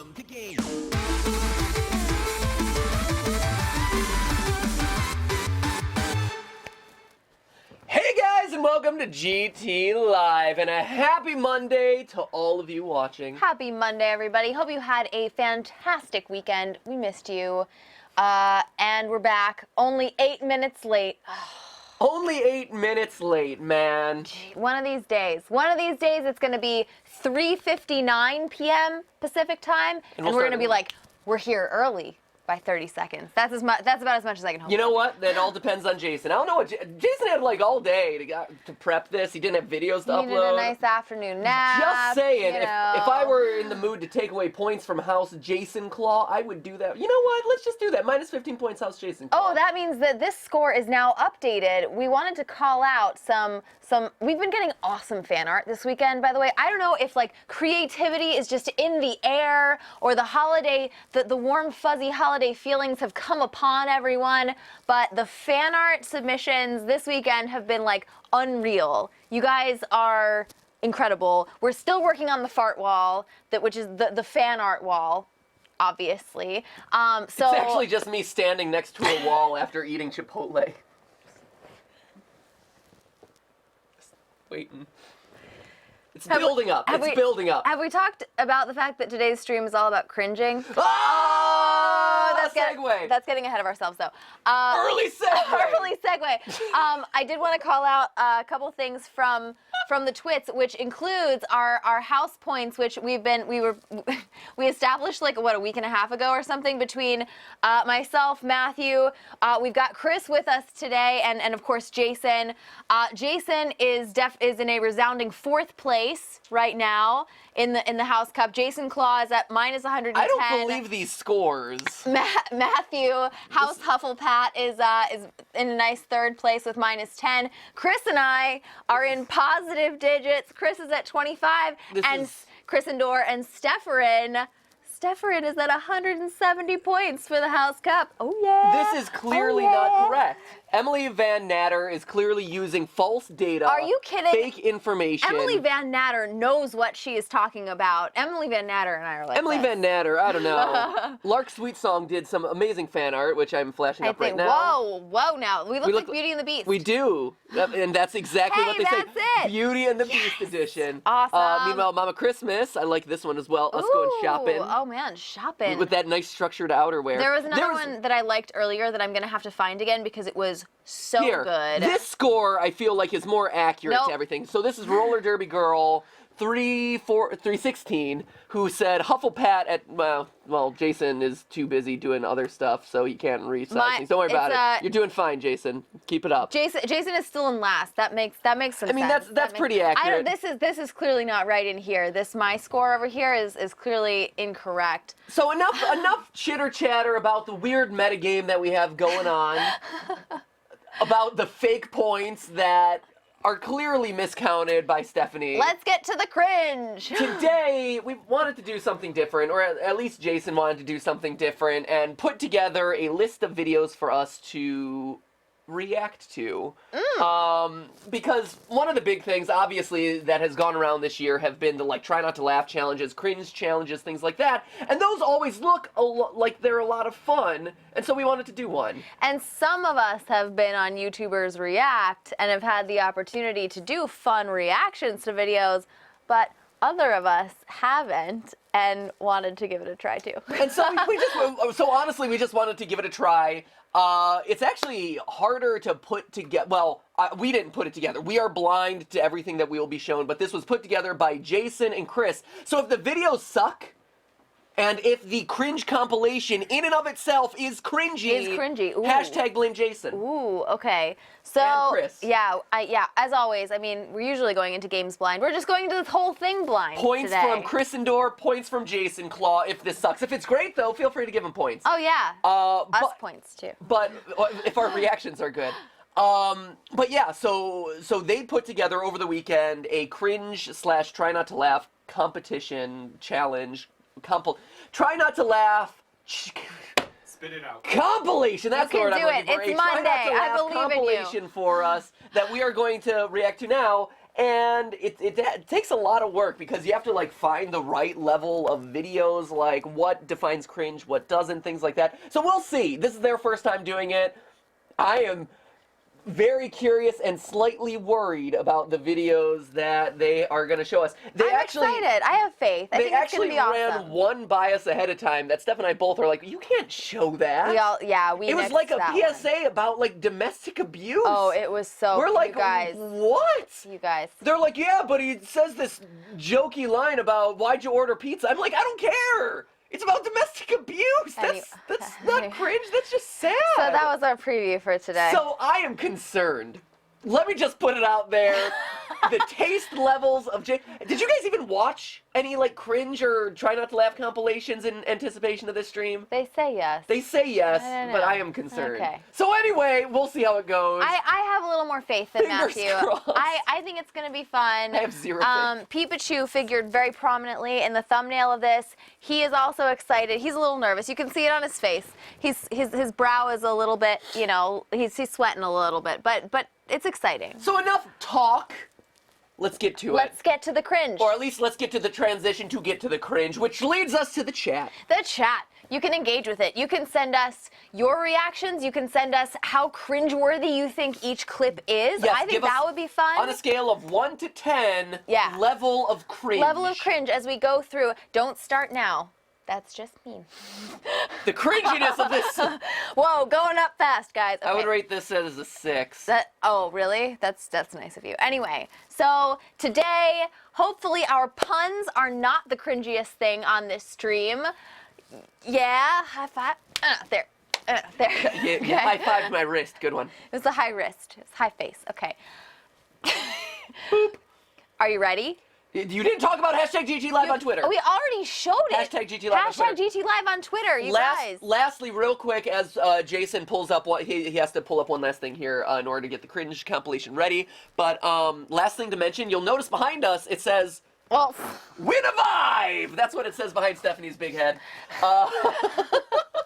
Welcome to Game. Hey guys, and welcome to GTLive, and a happy Monday to all of you watching. Happy Monday, everybody. Hope you had a fantastic weekend. We missed you. And we're back. Only 8 minutes late. Only 8 minutes late, man. One of these days it's going to be 3:59 p.m. Pacific time, and we're going to be like, we're here early by 30 seconds. That's about as much as I can hope. You know what? That all depends on Jason. I don't know what Jason had like all day to prep this. He didn't have videos to upload. Needed a nice afternoon nap. Just saying, you if know. I were in the mood to take away points from House Jason Claw, I would do that. You know what? Let's just do that. Minus 15 points, House Jason Claw. Oh, that means that this score is now updated. We wanted to call out some. We've been getting awesome fan art this weekend, by the way. I don't know if like creativity is just in the air or the holiday, the warm fuzzy holiday feelings have come upon everyone, but the fan art submissions this weekend have been like unreal. You guys are incredible. We're still working on the fart wall, which is the fan art wall, obviously. So It's actually just me standing next to a wall after eating Chipotle. Waiting. It's building up. It's building up. Have we talked about the fact that today's stream is all about cringing? Oh, segue. That's getting ahead of ourselves, though. Early segue. Early segue. I did want to call out a couple things from the twits, which includes our house points, which we established like a week and a half ago or something between myself, Matthew. We've got Chris with us today, and of course Jason. Jason is in a resounding 4th place right now in the House Cup. Jason Claw is at minus 110. I don't believe these scores. Matthew House Hufflepat is in a nice 3rd place with minus 10. Chris and I are in positive digits. Chris is at 25, Chrisendor and Stefferin is at 170 points for the House Cup. Oh yeah. This is clearly not correct. Emily Van Natter is clearly using false data. Are you kidding? Fake information. Emily Van Natter knows what she is talking about. Emily Van Natter and I are like Emily this. Van Natter, I don't know. Lark Sweetsong did some amazing fan art, which I'm flashing up right now. Whoa now. We look like Beauty and the Beast. We do. And that's exactly what they say. That's it. Beauty and the Beast edition. Awesome. Meanwhile, Mama Christmas, I like this one as well. Us going shopping. Oh man, shopping. With that nice structured outerwear. There was another one that I liked earlier that I'm going to have to find again because it was so good. This score, I feel like, is more accurate to everything. So this is Roller Derby Girl 316, who said Hufflepat at, well, Jason is too busy doing other stuff, so he can't resize things. Don't worry about it. You're doing fine, Jason. Keep it up. Jason is still in last. That makes some sense. I mean, that's pretty accurate. This is clearly not right in here. My score over here is clearly incorrect. So enough chitter chatter about the weird metagame that we have going on. About the fake points that are clearly miscounted by Stephanie. Let's get to the cringe. Today, we wanted to do something different, or at least Jason wanted to do something different, and put together a list of videos for us to react to. Because one of the big things, obviously, that has gone around this year have been the, like, try not to laugh challenges, cringe challenges, things like that. And those always look like they're a lot of fun, and so we wanted to do one. And some of us have been on YouTubers React and have had the opportunity to do fun reactions to videos, but other of us haven't and wanted to give it a try too. And so honestly, we just wanted to give it a try. It's actually harder to put together. Well, we didn't put it together. We are blind to everything that we will be shown, but this was put together by Jason and Chris. So if the videos suck, and if the cringe compilation in and of itself is cringy, Ooh. Hashtag blame Jason. Ooh, okay. So, and Chris. Yeah, as always, I mean, we're usually going into games blind. We're just going into this whole thing blind Points today. from Chrisendor, points from Jason Claw if this sucks. If it's great, though, feel free to give him points. Oh, yeah. Us points, too. But if our reactions are good. But yeah, so they put together over the weekend a cringe / try not to laugh competition challenge. Try not to laugh. Spit it out. Compilation. That's the word I'm looking for. It's Monday. I believe in you. Compilation for us that we are going to react to now. And it takes a lot of work because you have to like find the right level of videos, like what defines cringe, what doesn't, things like that. So we'll see. This is their first time doing it. I am very curious and slightly worried about the videos that they are going to show us. I'm excited. I have faith. I think it's going to be awesome. They actually ran one by us ahead of time that Steph and I both are like, you can't show that. We It was like a PSA about like domestic abuse. Oh, it was so. We're like, you guys, what? You guys. They're like, yeah, but he says this jokey line about why'd you order pizza? I'm like, I don't care. It's about domestic abuse. That's not cringe. That's just sad. So that was our preview for today. So I am concerned. Let me just put it out there. The taste levels of Did you guys even watch any like cringe or try not to laugh compilations in anticipation of this stream? They say yes. They say yes, I don't but know. I am concerned. Okay. So anyway, we'll see how it goes. I have a little more faith than Fingers Matthew. crossed. I think it's going to be fun. I have zero faith. Pikachu figured very prominently in the thumbnail of this. He is also excited. He's a little nervous. You can see it on his face. His brow is a little bit, you know, he's sweating a little bit, but it's exciting. So enough talk. Let's get to it. Let's get to the cringe. Or at least let's get to the transition to get to the cringe, which leads us to the chat. The chat. You can engage with it. You can send us your reactions. You can send us how cringeworthy you think each clip is. Yes, I think that would be fun. On a scale of 1 to 10, Yeah. level of cringe. Level of cringe as we go through. Don't start now. That's just mean. The cringiness of this. Whoa, going up fast, guys. Okay. I would rate this as a 6. Oh, really? That's nice of you. Anyway, so today, hopefully our puns are not the cringiest thing on this stream. Yeah, high five. There. There. Yeah, Okay. you high-fived my wrist. Good one. It was a high wrist. It's high face. Okay. Boop. Are you ready? You didn't talk about hashtag GTLive on Twitter. Oh, we already showed it. Hashtag GTLive on Twitter. Hashtag GTLive on Twitter, you guys. Lastly, real quick, as Jason pulls up what he has to pull up one last thing here in order to get the cringe compilation ready. But last thing to mention, you'll notice behind us it says, Well, "Win a Vive." That's what it says behind Stephanie's big head.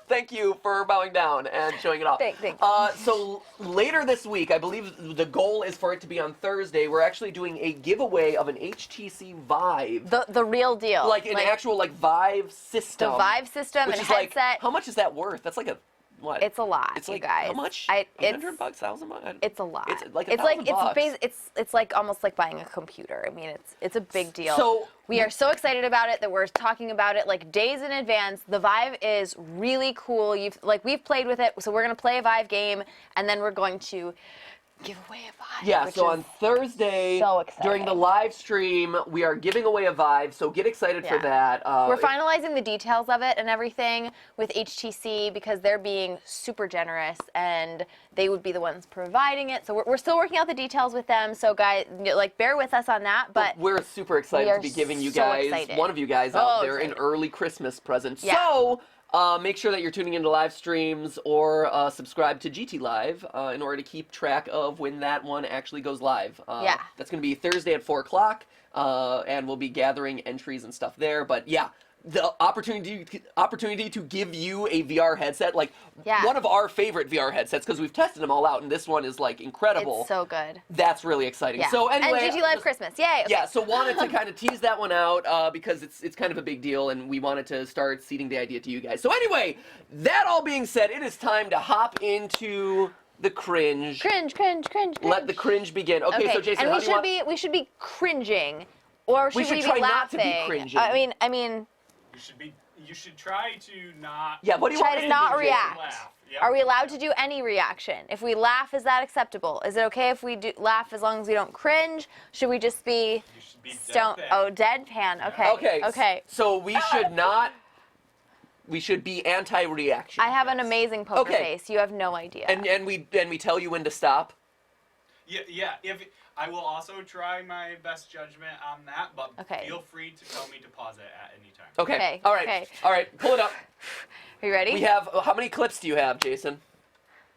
Thank you for bowing down and showing it off. Thank you. So later this week, I believe the goal is for it to be on Thursday. We're actually doing a giveaway of an HTC Vive. the real deal. Like an actual like Vive system. The Vive system which and is headset. Like, how much is that worth? That's like a what? It's a lot, It's like you guys. how much? It's $100, $1,000? It's a lot. It's like it's like almost like buying a computer. I mean, it's a big deal. So we are so excited about it that we're talking about it like days in advance. The Vive is really cool. We've played with it, so we're gonna play a Vive game, and then we're going to give away a Vive. yeah, so on Thursday, so exciting. during the live stream, we are giving away a Vive, so get excited for that. We're finalizing the details of it and everything with HTC because they're being super generous and they would be the ones providing it. So we're still working out the details with them. So guys, like bear with us on that. But we're super excited to be giving you guys, one of you guys out there, an early Christmas present. Yeah. So make sure that you're tuning into live streams or subscribe to GTLive in order to keep track of when that one actually goes live. That's going to be Thursday at 4 o'clock, and we'll be gathering entries and stuff there. But yeah, the opportunity to give you a VR headset, like one of our favorite VR headsets, because we've tested them all out, and this one is like incredible. It's so good. That's really exciting. Yeah. So anyway, and GTLive Christmas, yay! Okay. Yeah, so wanted to kind of tease that one out because it's kind of a big deal, and we wanted to start seeding the idea to you guys. So anyway, that all being said, it is time to hop into the cringe. Cringe. Let the cringe begin. Okay, so Jason, and how do you want? we should be cringing, or should we be try laughing? not to be cringing. I mean. You should try to not. Yeah, what do you try want to me not do, Jason? react. Laugh. Yep. Are we allowed to do any reaction? If we laugh, is that acceptable? Is it okay if we do laugh as long as we don't cringe? Should we just be, You should be stone? deadpan. Oh, deadpan. Okay. Okay. So we should not. We should be anti-reaction. I have an amazing poker Okay. face. You have no idea. And we tell you when to stop. Yeah. If I will also try my best judgment on that, but Okay. feel free to tell me to pause it at any time. Okay. Okay, All right. okay. All right. Pull it up. Are you ready? We have. How many clips do you have, Jason?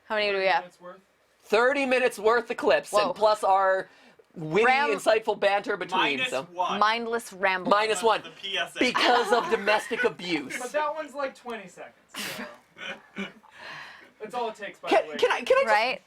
How many do we have? Minutes worth? 30 minutes worth of clips, Whoa. and plus our witty, insightful banter between. -1. Mindless ramble. -1. The PSA. Because of domestic abuse. But that one's like 20 seconds. So. That's all it takes, by Can the way. I just, Right?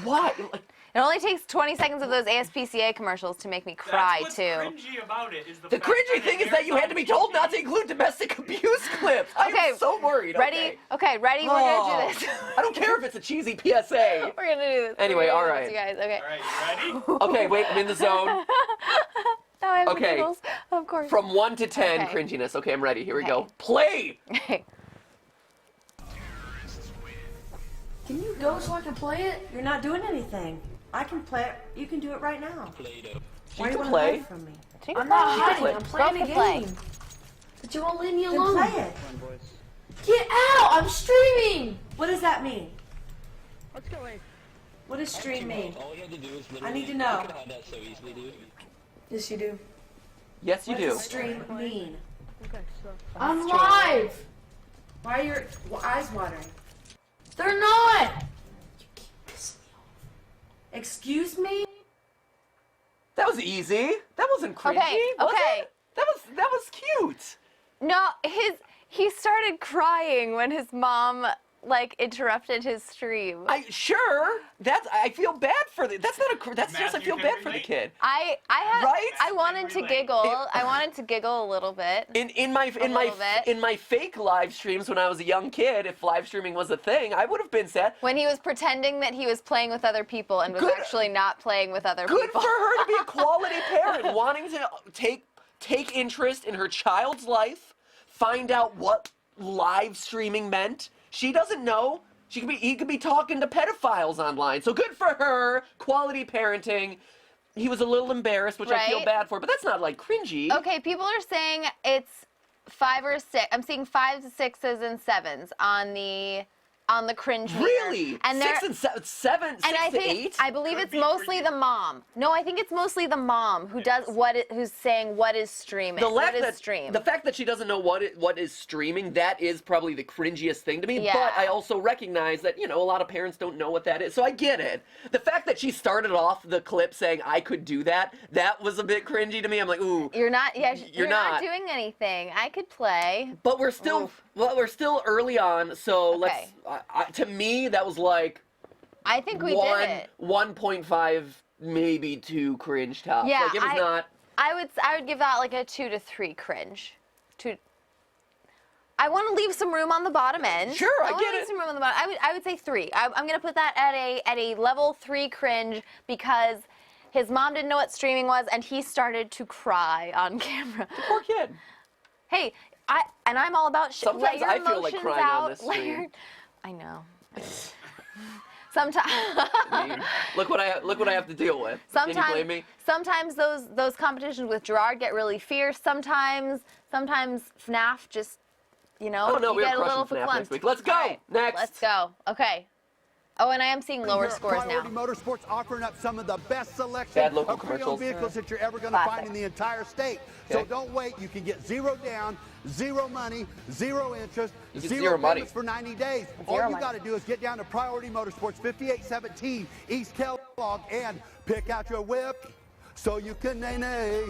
why? Like, It only takes 20 seconds of those ASPCA commercials to make me cry, That's too. what's cringy about it is the The fact cringy that thing it is that airs you had on to be told not to TV. include domestic abuse clips. I Okay, am so worried. Ready? Okay, ready? We're gonna do this. I don't care if it's a cheesy PSA. We're gonna do this. Anyway, We're gonna all do right. this, you guys. Okay. All right, you ready? Okay, wait, I'm in the zone. Now I have the Okay. giggles, of course. From 1 to 10, Okay. cringiness. Okay, I'm ready. Here we Okay. go. Play! Okay. Can you go so I can play it? You're not doing anything. I can play it. You can do it right now. She Why do you can want to play. hide from me? She I'm can not play. hiding. I'm playing Both a can play. game. But you won't leave me Then alone. play it. Get out! I'm streaming! What does that mean? Let's go in. What does stream mean? All you had to do is I need to literally- know. You could hide that so easily, dude. Yes, you do. Yes, you What do. does stream mean? Okay, so. I'm live! Why are your eyes watering? They're not! Excuse me? That was easy. That wasn't cringy. Okay, was okay. it? That was cute. No, he started crying when his mom like interrupted his stream. I feel bad for the. That's not a. That's just I Matthew feel can bad for the relate. kid. I had Right? I wanted to Relate. giggle. I wanted to giggle a little bit. In my little bit. fake live streams when I was a young kid, if live streaming was a thing, I would have been sad. When he was pretending that he was playing with other people and was Good- actually not playing with other Good people. for her to be a quality parent, wanting to take interest in her child's life, find out what live streaming meant. She doesn't know. He could be talking to pedophiles online. So good for her. Quality parenting. He was a little embarrassed, which I feel Right. bad for, but that's not like cringy. Okay, people are saying it's 5 or 6. I'm seeing 5s, 6s, and 7s on the cringe meter. Really? And 6 and 7, and 6 I to think 8? I believe Could it's be for mostly you. the mom. No, I think it's mostly the mom who does who's saying what is streaming. What is stream? The fact that she doesn't know what is streaming, that is probably the cringiest thing to me. Yeah. But I also recognize that, a lot of parents don't know what that is. So I get it. The fact that she started off the clip saying I could do that was a bit cringy to me. I'm like, ooh. You're not. Yeah, you're not not. doing anything. I could play. But we're still early on, so Okay. to me that was like I think we did it. 1.5 maybe 2 cringe tops. Yeah, like it was not. I would give that like a 2 to 3 cringe. I want to leave some room on the bottom end. Sure, I wanna get leave it. some room on the bottom. I would say 3. I'm gonna put that at a level 3 cringe because his mom didn't know what streaming was and he started to cry on camera. Poor kid. Hey, I'm all about Sometimes let your I feel like emotions crying on out. this let stream. your- I know. Sometimes. I mean, look what I have to deal with. Can you blame me? Sometimes those competitions with Gerard get really fierce. Sometimes FNAF just, Oh no, you we're get a little crushing FNAF verklempt. next week. Let's go. All right, Next. Let's go. Okay. Oh, and I am seeing lower Here at scores now. Priority Motorsports offering up some of the best selection Bad local of pre-owned commercials. vehicles that you're ever going to Classic. find in the entire state. Okay. So don't wait. You can get 0 down, 0 money, 0 interest, You get 0 zero money. payments for 90 days. All Zero you money. got to do is get down to Priority Motorsports, 5817 East Kellogg, and pick out your whip so you can nay-nay.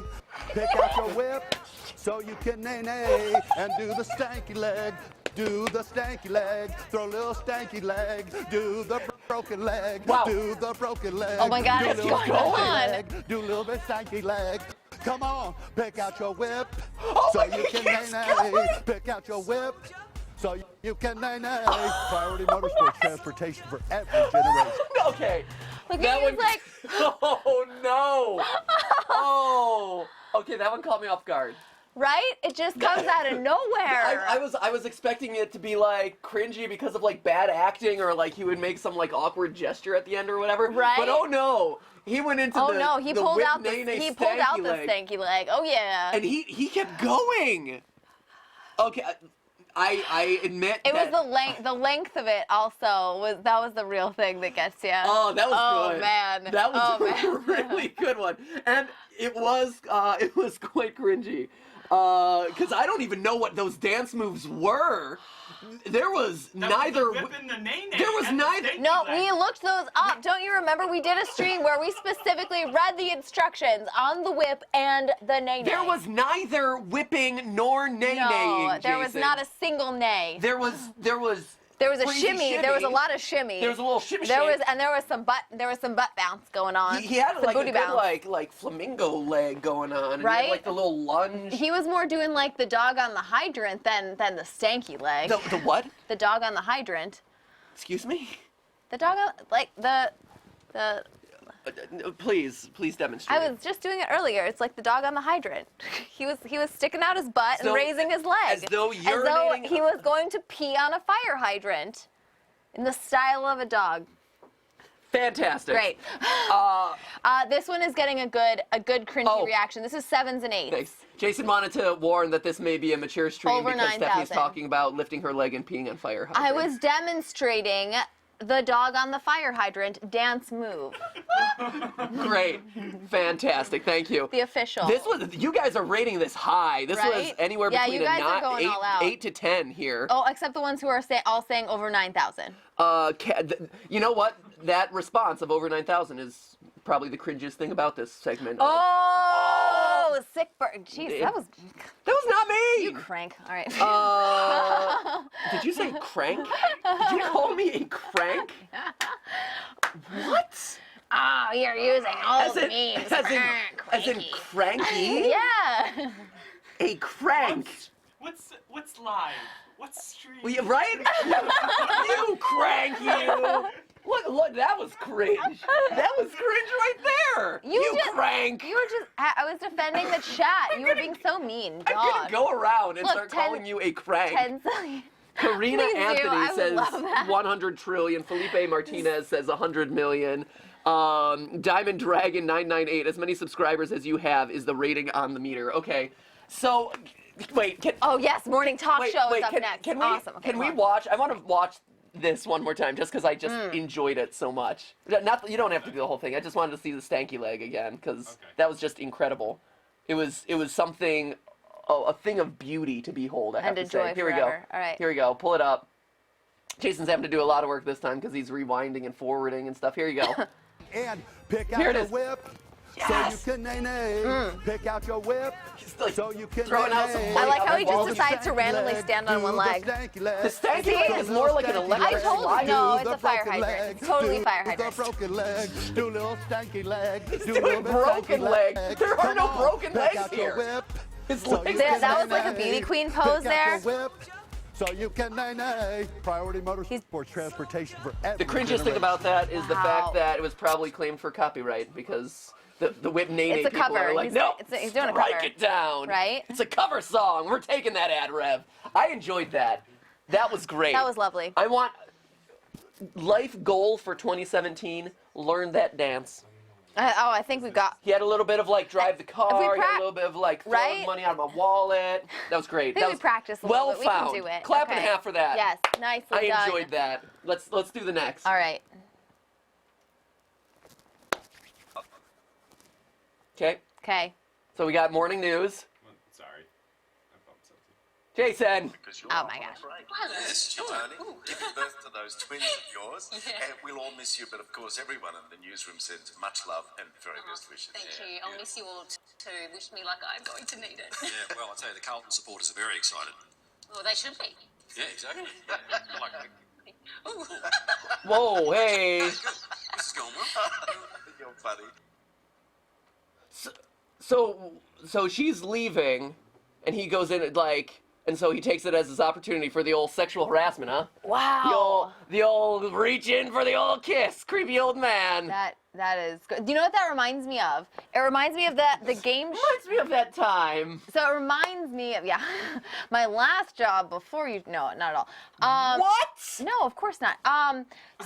Pick out your whip so you can nay-nay and do the stanky leg. Do the stanky leg, throw a little stanky leg, do the broken leg, Wow. do the broken leg. Oh my God, do a it's little going stanky on. leg, do a little bit stanky leg. Come on, pick out your whip Oh so my you God, can yes, nay-nay. going. Pick out your whip so you can nay-nay. Priority Motorsports transportation for every generation. Okay. Look That at you, one. like, Oh no. Oh. Okay, that one caught me off guard. right? It just comes out of nowhere. I was expecting it to be like cringy because of like bad acting or like he would make some like awkward gesture at the end or whatever. Right. But oh no, he went into oh the no, he the pulled whip out the nay-nay stanky leg. leg. Oh yeah. And he kept going. Okay, I admit It was that. the length of it also was the real thing that gets you. Oh, that was Oh, good. man. That was Oh, a man. really good one, and it was quite cringy, because I don't even know what those dance moves were. There was That neither. was the whip and the nay-nay There was and the neither- stanky No, leg. we looked those up. Don't you remember? We did a stream where we specifically read the instructions on the whip and the nay-nay. There was neither whipping nor nay-naying. no, there was Jason. not a single nay. There was There was a Crazy shimmy. There was a lot of shimmy. There was a little shimmy. There was some butt bounce going on. He had Some like a booty good bounce. like flamingo leg going on. And he Right? had, like the little lunge. He was more doing like the dog on the hydrant than the stanky leg. The what? The dog on the hydrant. Excuse me? The dog on like the. Please demonstrate. I was just doing it earlier. It's like the dog on the hydrant. He was sticking out his butt and though- raising his leg. as though As though urinating- he was going to pee on a fire hydrant. In the style of a dog. Fantastic. Great. This one is getting a good cringy reaction. This is 7s and 8s. Thanks. Jason wanted to warn that this may be a mature stream Over because Stephanie's 9,000. talking about lifting her leg and peeing on fire I hydrants. was demonstrating the dog on the fire hydrant dance move. Great. Fantastic. Thank you. The official. You guys are rating this high. This was Right? anywhere Yeah, between you guys are going all out. 8 to 10 here. Oh, except the ones who are all saying over 9,000. You know what? That response of over 9,000 is probably the cringiest thing about this segment. Oh, sick bird. Jeez, that was That was not me. you crank. All right. Did you say crank? Did you call me a crank? What? Oh, you're using old memes. As in cranky? Yeah. A crank. What's live? What's stream? Well, yeah, right? You crank, you. Look, that was cringe. That was cringe right there. You crank. You were just. I was defending the chat. You were being so mean. I'm God. gonna go around and Look, start calling you a crank. 10 seconds. Karina Please do. Anthony I would says love that. 100 trillion. Felipe Martinez says 100 million. Diamond Dragon 998. As many subscribers as you have is the rating on the meter. Okay, so wait. Oh yes, morning talk show is up next. Can we? Awesome. Okay, can we come on. watch? I want to watch this one more time just because I just enjoyed it so much. Not you don't have to do the whole thing. I just wanted to see the stanky leg again because that was just incredible. It was something, a thing of beauty to behold. I have And to a say. joy Here we go. forever. All right. Here we go. Pull it up. Jason's having to do a lot of work this time because he's rewinding and forwarding and stuff. Here you go. And pick Here out it your is. whip Yes. so you can nay-nay. Pick out your whip like so you can throwing out some nay-nay. money I like out how my he just wallet. decides to randomly stand on one leg. The stanky leg is more like an electric I told you, slide. no, it's a fire hydrant. It's totally a fire hydrant. Do the broken leg. Do a little stanky leg. Do a doing little bit broken stanky leg. There are Come no on, broken pick legs out here. your whip His so legs you are can That was like a nay-nay. beauty queen Pick pose out there. your whip so you can nay-nay. Priority Motorsports transportation for every The cringiest thing about that is the Wow. fact that it was probably claimed for copyright because the Whip Nene It's a people cover. are like, He's- no, he's doing a strike cover. it down. Right? It's a cover song. We're taking that ad rev. I enjoyed that. That was great. That was lovely. I want life goal for 2017. Learn that dance. I think we've got. He had a little bit of like drive the car. He had a little bit of like throwing right? money out of my wallet. That was great. I think that we was practiced a little well bit. We can found. do it. Clap Okay. and a half for that. Yes, nicely I done. enjoyed that. Let's do the next. All right. Okay. Okay. So we got morning news. Sorry. I bumped something. Jason. Oh my gosh. Yes, Tony. Giving birth to those twins of yours. And we'll all miss you, but of course everyone in the newsroom sends much love and very best wishes. Thank you. I'll miss you all too. Wish me luck. I'm going to need it. Yeah, well, I'll tell you, the Carlton supporters are very excited. Well, they should be. Yeah, exactly. Ooh. Whoa, hey. This is going well. You're funny. So she's leaving, and he goes in like, and so he takes it as his opportunity for the old sexual harassment, huh? Wow. The old reach in for the old kiss, creepy old man. That is good. Do you know what that reminds me of? It reminds me of the game. Reminds me of that time. So it reminds me of my last job before you. No, not at all. What? No, of course not.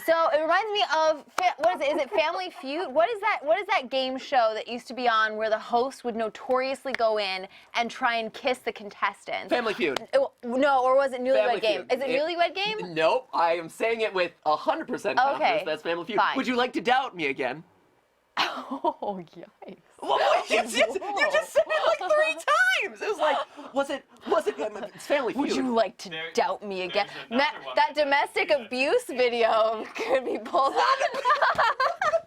So it reminds me of what is it? Is it Family Feud? What is that? What is that game show that used to be on where the host would notoriously go in and try and kiss the contestants? Family Feud. No, or was it Newlywed Family Game? Feud. Is it Newlywed Game? Nope. I am saying it with 100% confidence. Okay, That's Family Feud. fine. Would you like to doubt me again? Oh yikes! Well, you just said it like 3 times. It was like, was it? It's Family Feud. Would you like to doubt me again? there's another one. That domestic abuse video could be pulled out.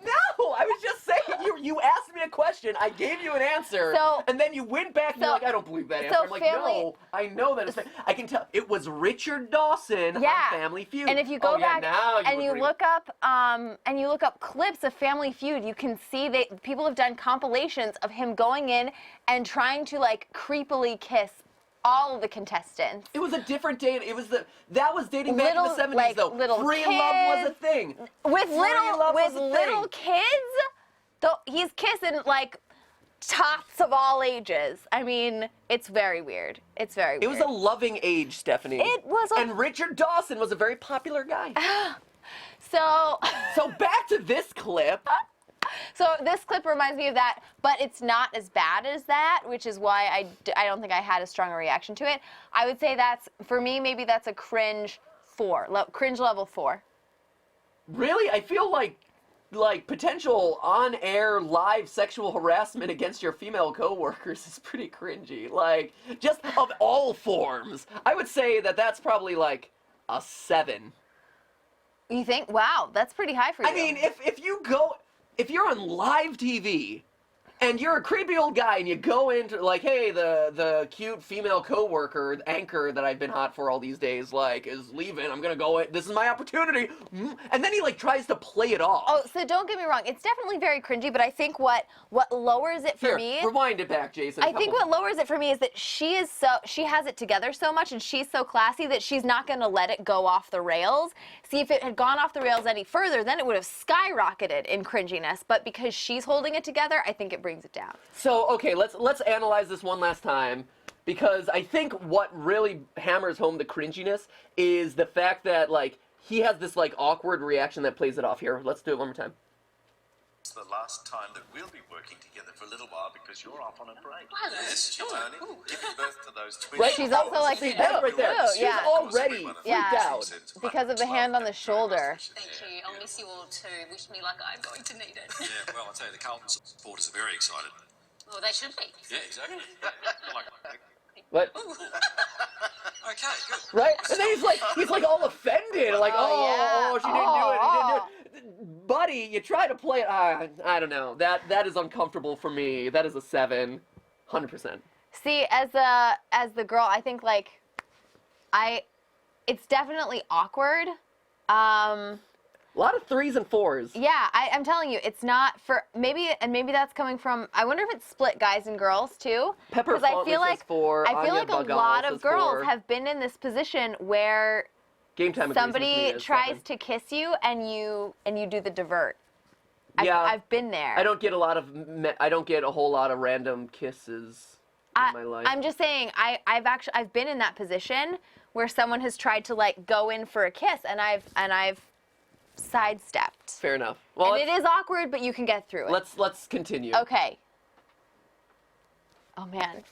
No, I was just saying you asked me a question, I gave you an answer, and then you went back and you're like, I don't believe that answer. I'm like, no, I know that it's I can tell. It was Richard Dawson on Family Feud. And if you go back and you look up clips of Family Feud, you can see that people have done compilations of him going in and trying to like creepily kiss all of the contestants. It was a different day. That was dating back in the 70s though. Free kids, love was a thing. With little kids, he's kissing like tots of all ages. I mean, it's very weird. It's very weird. It was a loving age, Stephanie. It was and Richard Dawson was a very popular guy. So back to this clip. So this clip reminds me of that, but it's not as bad as that, which is why I don't think I had a stronger reaction to it. I would say for me, maybe that's a cringe 4, cringe level 4. Really? I feel like potential on-air live sexual harassment against your female coworkers is pretty cringy. Like, just of all forms. I would say that's probably like a 7. You think? Wow, that's pretty high for you. I mean, if you're on live TV and you're a creepy old guy and you go into like, hey, the cute female coworker, the anchor that I've been hot for all these days, like, is leaving. I'm gonna go in. This is my opportunity. And then he like tries to play it off. Oh, so don't get me wrong. It's definitely very cringy, but I think what lowers it for me. Rewind it back, Jason. I think what lowers it for me is that she has it together so much and she's so classy that she's not gonna let it go off the rails. See, if it had gone off the rails any further, then it would have skyrocketed in cringiness. But because she's holding it together, I think it brings it down. So, okay, let's analyze this one last time, because I think what really hammers home the cringiness is the fact that, like, he has this, like, awkward reaction that plays it off here. Let's do it one more time. It's the last time that we'll be working together for a little while because you're off on a break. Hello. Yes, Tony. Giving birth to those twins. Right? She's also like, see, that's right there. Ooh, She's yeah. already freaked out. Because of the hand on the shoulder. Thank you. I'll miss you all too. Wish me luck. I'm going to need it. Yeah, well, I'll tell you, the Carlton supporters are very excited. Well, they should be. Yeah, exactly. What? Okay, good. Right? And then he's like all offended, like, she didn't do it, he didn't do it. Buddy, you try to play it. I don't know. That is uncomfortable for me. That is a 7, 100%. See, as the girl, I think it's definitely awkward. A lot of 3s and 4s. Yeah, I'm telling you, it's not for maybe that's coming from. I wonder if it's split guys and girls too. Pepper because I feel like 4, I feel Anya like Bagal a lot of says girls 4. have been in this position where Game Time agrees with me somebody as tries 7. to kiss you and you do the divert. Yeah, I've been there. I don't get a whole lot of random kisses in my life. I'm just saying, I've been in that position where someone has tried to like go in for a kiss and I've sidestepped. Fair enough. Well, and it is awkward, but you can get through it. Let's continue. Okay. Oh man.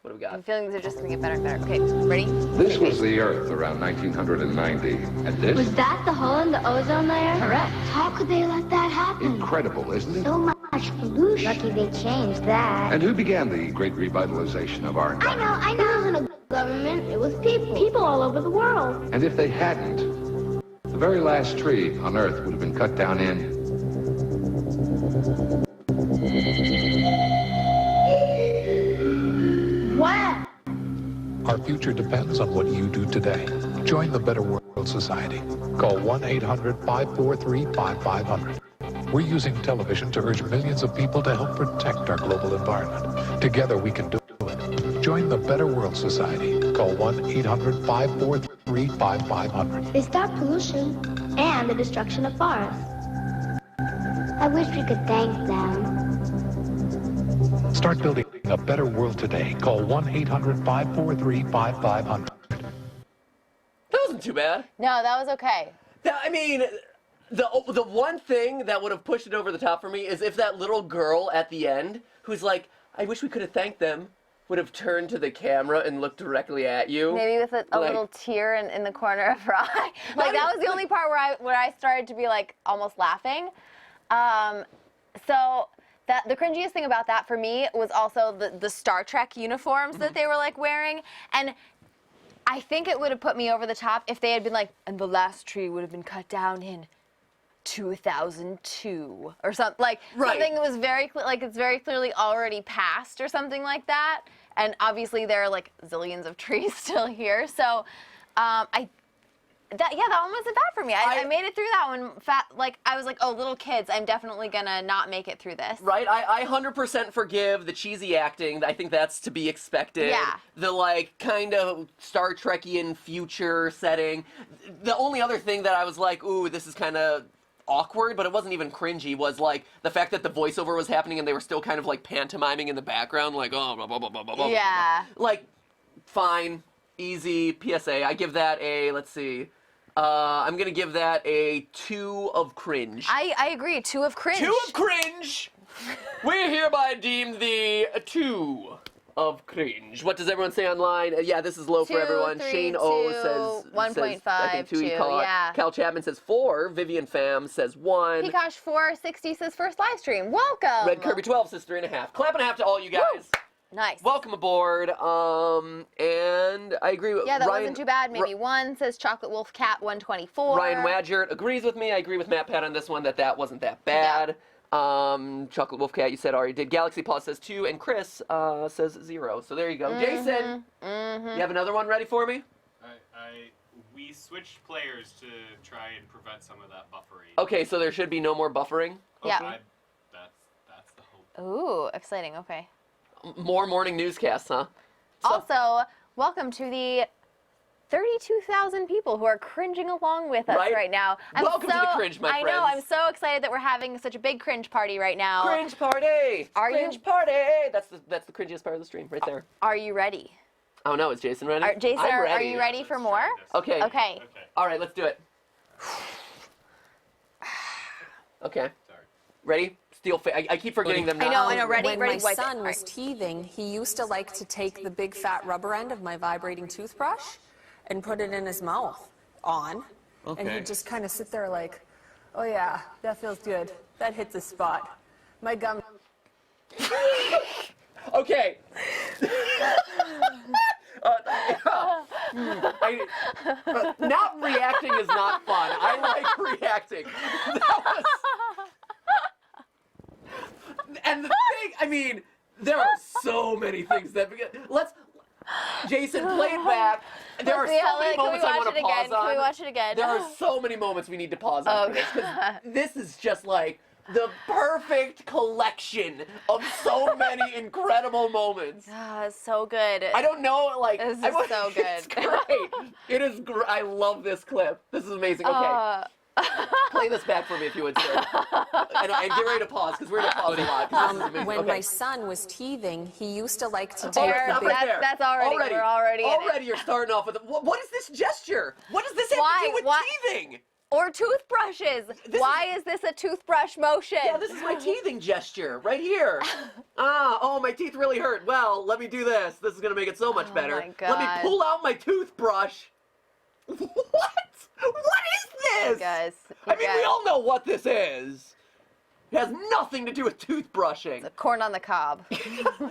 What do we got? I'm feeling these are just gonna get better and better. Okay, ready? This was the Earth around 1990, and this? Was that the hole in the ozone layer? Correct. How could they let that happen? Incredible, isn't it? So much pollution. Lucky they changed that. And who began the great revitalization of our country? I know. It wasn't a government. It was people. People all over the world. And if they hadn't, the very last tree on Earth would have been cut down in... What? Our future depends on what you do today. Join the Better World Society. Call 1-800-543-5500. We're using television to urge millions of people to help protect our global environment. Together we can do it. Join the Better World Society. Call 1-800-543-5500. They stop pollution and the destruction of forests. I wish we could thank them. Start building a better world today. Call 1-800-543-5500. That wasn't too bad. No, that was okay. I mean, the one thing that would have pushed it over the top for me is if that little girl at the end, who's like, I wish we could have thanked them, would have turned to the camera and looked directly at you. Maybe with a little tear in the corner of her eye. Like, that was the only part where I started to be, like, almost laughing. So the cringiest thing about that for me was also the Star Trek uniforms that they were, like, wearing. And I think it would have put me over the top if they had been like, and the last tree would have been cut down in 2002 or something like Right. something that was very like it's very clearly already passed or something like that. And obviously there are like zillions of trees still here. So that one wasn't bad for me. I made it through that one. I was like, oh, little kids, I'm definitely gonna not make it through this. Right, I 100% forgive the cheesy acting. I think that's to be expected. Yeah. The like kind of Star Trekian future setting. The only other thing that I was like, ooh, this is kind of awkward, but it wasn't even cringy, was like the fact that the voiceover was happening and they were still kind of like pantomiming in the background, like oh blah blah blah blah blah blah. Yeah. Like, fine, easy PSA. I give that a, let's see. I'm gonna give that a 2 of cringe. I agree. 2 of cringe. 2 of cringe. We hereby deem the 2 of cringe. What does everyone say online? Yeah, this is low for 2, everyone. 3, Shane 2, O says 1.5, I think 2 he 2, caught. yeah. Cal Chapman says 4. Vivian Pham says 1. Pikosh 460 says first live stream. Welcome. Red Kirby 12 says 3.5. Clap and a half to all you guys. Woo! Nice. Welcome aboard. And I agree with Yeah, that Ryan, wasn't too bad. Maybe 1 says Chocolate Wolf Cat 124. Ryan Wadgert agrees with me. I agree with Matt Pat on this one that wasn't that bad. Chocolate Wolf Cat, you said already did. Galaxy Paw says 2, and Chris says 0. So there you go. Jason, you have another one ready for me? We switched players to try and prevent some of that buffering. Okay, so there should be no more buffering. Yeah. That's the hope. Ooh, exciting. Okay. More morning newscasts, huh? Also, welcome to the 32,000 people who are cringing along with us right now. Welcome to the cringe, my friends. I know. I'm so excited that we're having such a big cringe party right now. Cringe party. Cringe party. That's the cringiest part of the stream, right there. Are you ready? Oh no, is Jason ready? Jason, I'm ready. are you ready for more? Okay. Okay. All right, let's do it. Okay. Ready? Steel. I keep forgetting them now. I know. Ready. When ready. my son was teething, he used to like to take the big fat rubber end of my vibrating toothbrush and put it in his mouth and he'd just kind of sit there like, oh yeah, that feels good. That hits a spot. My gum. Okay. Not reacting is not fun. I like reacting. And the thing, I mean, there are so many things that Jason, play it back. There are so many moments I want to pause on. Can we watch it again? There are so many moments we need to pause on for this, 'cause this is just like the perfect collection of so many incredible moments. Ah, it's so good. I don't know, like... This is so good. It's great. It is great. I love this clip. This is amazing. Okay. Play this back for me if you would, sir. And get ready to pause, because we're going to pause a lot. 'Cause this is amazing. When Okay. my son was teething, he used to like to take Stop the big... right there. That's already, we're already in it. Already you're starting off with... What is this gesture? What does this have to do with teething? Or toothbrushes. Why is this a toothbrush motion? Yeah, this is my teething gesture, right here. Oh, my teeth really hurt. Well, let me do this. This is going to make it so much better. My God. Let me pull out my toothbrush. What? What is this? You guys. I mean, we all know what this is. It has nothing to do with toothbrushing. It's corn on the cob.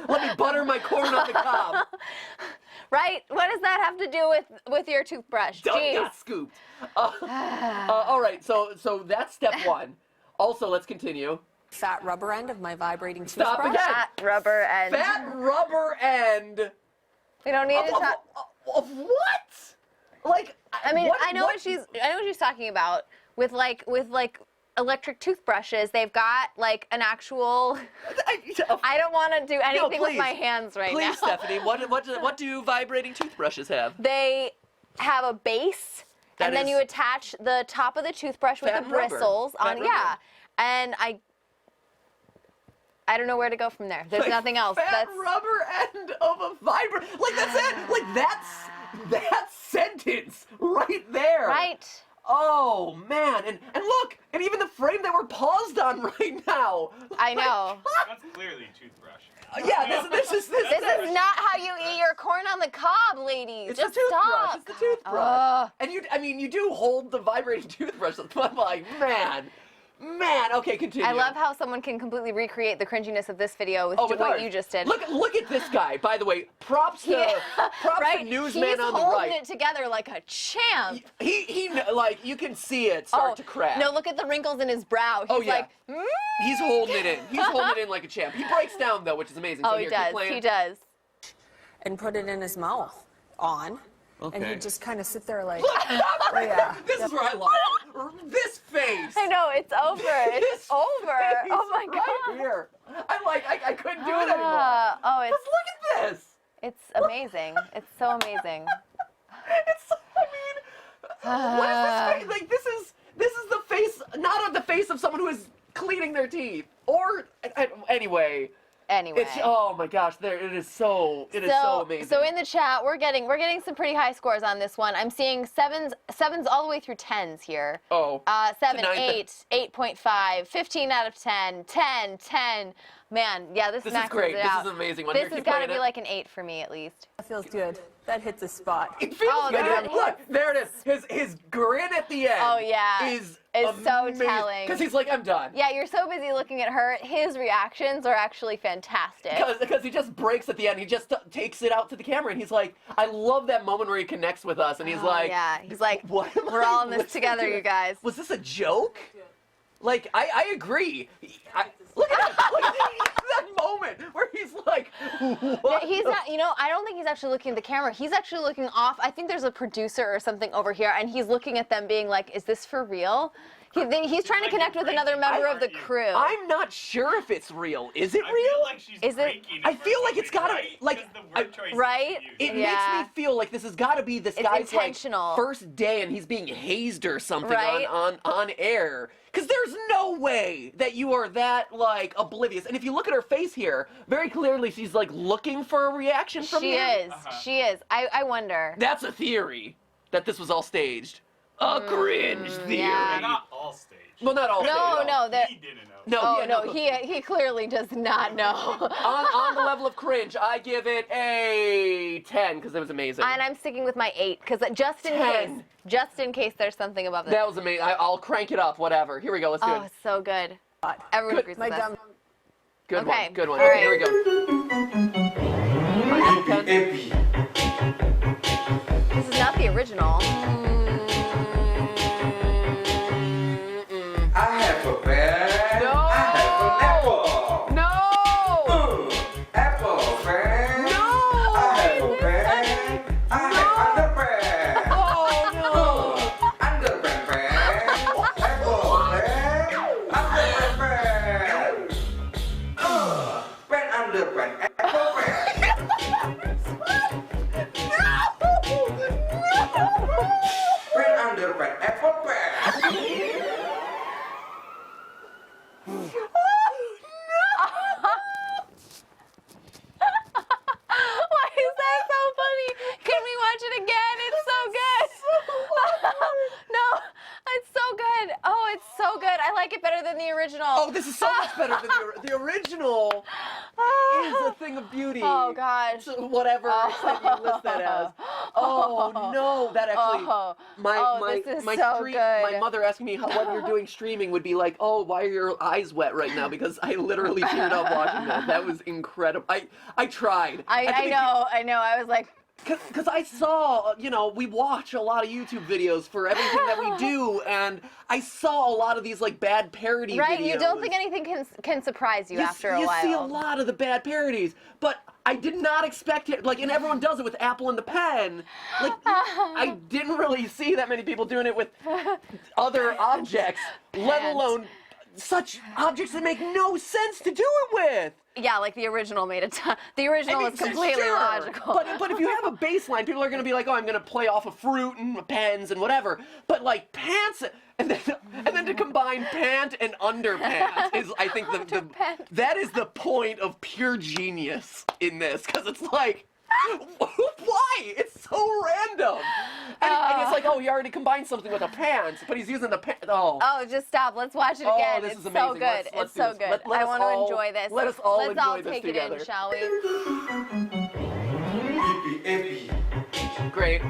Let me butter my corn on the cob. Right? What does that have to do with your toothbrush? Don't get scooped. All right, so that's step 1. Also, let's continue. Fat rubber end of my vibrating Stop toothbrush. again. Fat rubber end. Fat rubber end. We don't need to talk. Of what? Like, I mean, what, I know what she's talking about with like electric toothbrushes. They've got like an actual. I don't want to do anything with my hands right now. Please, Stephanie. What do vibrating toothbrushes have? They have a base, and then you attach the top of the toothbrush with the bristles on. Yeah, and I don't know where to go from there. There's nothing else. Fat rubber end of a vibrator. Like that's it. Like that sentence right there. Right. Oh man, and look, and even the frame that we're paused on right now. I know. That's clearly a toothbrush. Yeah, this is not how you eat your corn on the cob, ladies. It's Just the toothbrush. stop. It's the toothbrush. And you do hold the vibrating toothbrush. I'm like, man, Man, okay, continue. I love how someone can completely recreate the cringiness of this video with what you just did. Look at this guy. By the way, props to right? newsman on the right. He's holding it together like a champ. He like you can see it start to crack. No, look at the wrinkles in his brow. He's like, he's holding it in. He's holding it in like a champ. He breaks down though, which is amazing. Oh, so he here, does. He does. And put it in his mouth on. And he'd just kind of sit there like, This is where I love it. This face. I know, it's over. It's over. Oh my God. Right here. I couldn't do it anymore. Oh, it's. Look at this. It's amazing. It's so amazing. What is this face? Like this is the face, not of the face of someone who is cleaning their teeth. Or anyway. It's, oh my gosh, it is so amazing. So in the chat, we're getting some pretty high scores on this one. I'm seeing sevens all the way through 10s here. Oh. 7, 8, 8.5, 15 out of 10, 10, 10. Man, yeah, this is maxes great. it out. This is amazing. This has got to be like an 8 for me at least. That feels good. That hits a spot. It feels good. Look, there it is. His grin at the end. Oh yeah. Is so telling. Because he's like, I'm done. Yeah, you're so busy looking at her. His reactions are actually fantastic. Because he just breaks at the end. He just takes it out to the camera and he's like, I love that moment where he connects with us and he's like, yeah, he's like, what am we're I all in this listening together, to? you guys. Was this a joke? Like, I agree. Look at that moment where he's like, what? He's not, I don't think he's actually looking at the camera. He's actually looking off. I think there's a producer or something over here, and he's looking at them being like, is this for real? He's trying to connect with another member of the crew. I'm not sure if it's real. Is it real? I feel like she's breaking I feel like it's gotta right? It makes me feel like this has got to be this guy's intentional. First day and he's being hazed or something Right? on air. Because there's no way that you are that like oblivious. And if you look at her face here, very clearly she's like looking for a reaction from She him. is. She is. I wonder. That's a theory that this was all staged. A cringe theory. yeah. Not all staged. Well, not all staged. No, He didn't know. Oh, he clearly does not know. on the level of cringe, I give it a 10 because it was amazing. And I'm sticking with my 8 because just in case there's something above this. That was amazing. I'll crank it up, whatever. Here we go. Let's do Oh, it. so good. Everyone agrees with this. Good Okay. one. Good one. All right. Here we go. This is not the original. I have a pen. No. I have an apple. No. Apple pen. No. I have a pen. I have underwear. Oh no. Underwear pen. Apple pen. Underwear pen. Pen underwear. Apple pen. Pen underwear. Apple pen. Why is that so funny? Can we watch it again? It's so good. No, it's so good. Oh, it's so good. I like it better than the original. Oh, this is so much better than the original. Is a thing of beauty. Oh gosh. So whatever extent you list that as. Oh no, that actually this is my so stream, good. my mother asking me what you're doing streaming would be like, oh, why are your eyes wet right now? Because I literally teared up watching that. That was incredible. I tried. I know. I was like, Because I saw, we watch a lot of YouTube videos for everything that we do, and I saw a lot of these like bad parody videos. right? You don't think anything can surprise you after a while. You see a lot of the bad parodies, but I did not expect it. Like, and everyone does it with Apple and the Pen. Like, I didn't really see that many people doing it with other objects, let alone such objects that make no sense to do it with. Yeah, like the original made a ton. The original is completely logical. But if you have a baseline, people are going to be like, oh, I'm going to play off of fruit and pens and whatever. But like pants, and then to combine pant and underpants is, I think, that is the point of pure genius in this, because it's like, why? It's so random. And it's like, oh, he already combined something with a pant, but he's using the pant. Oh. Oh, just stop. Let's watch it again. This it's is amazing. so good. Let's it's so do this. good. I want to enjoy this. Let us all Let's enjoy all this take together. it in, shall we? Great.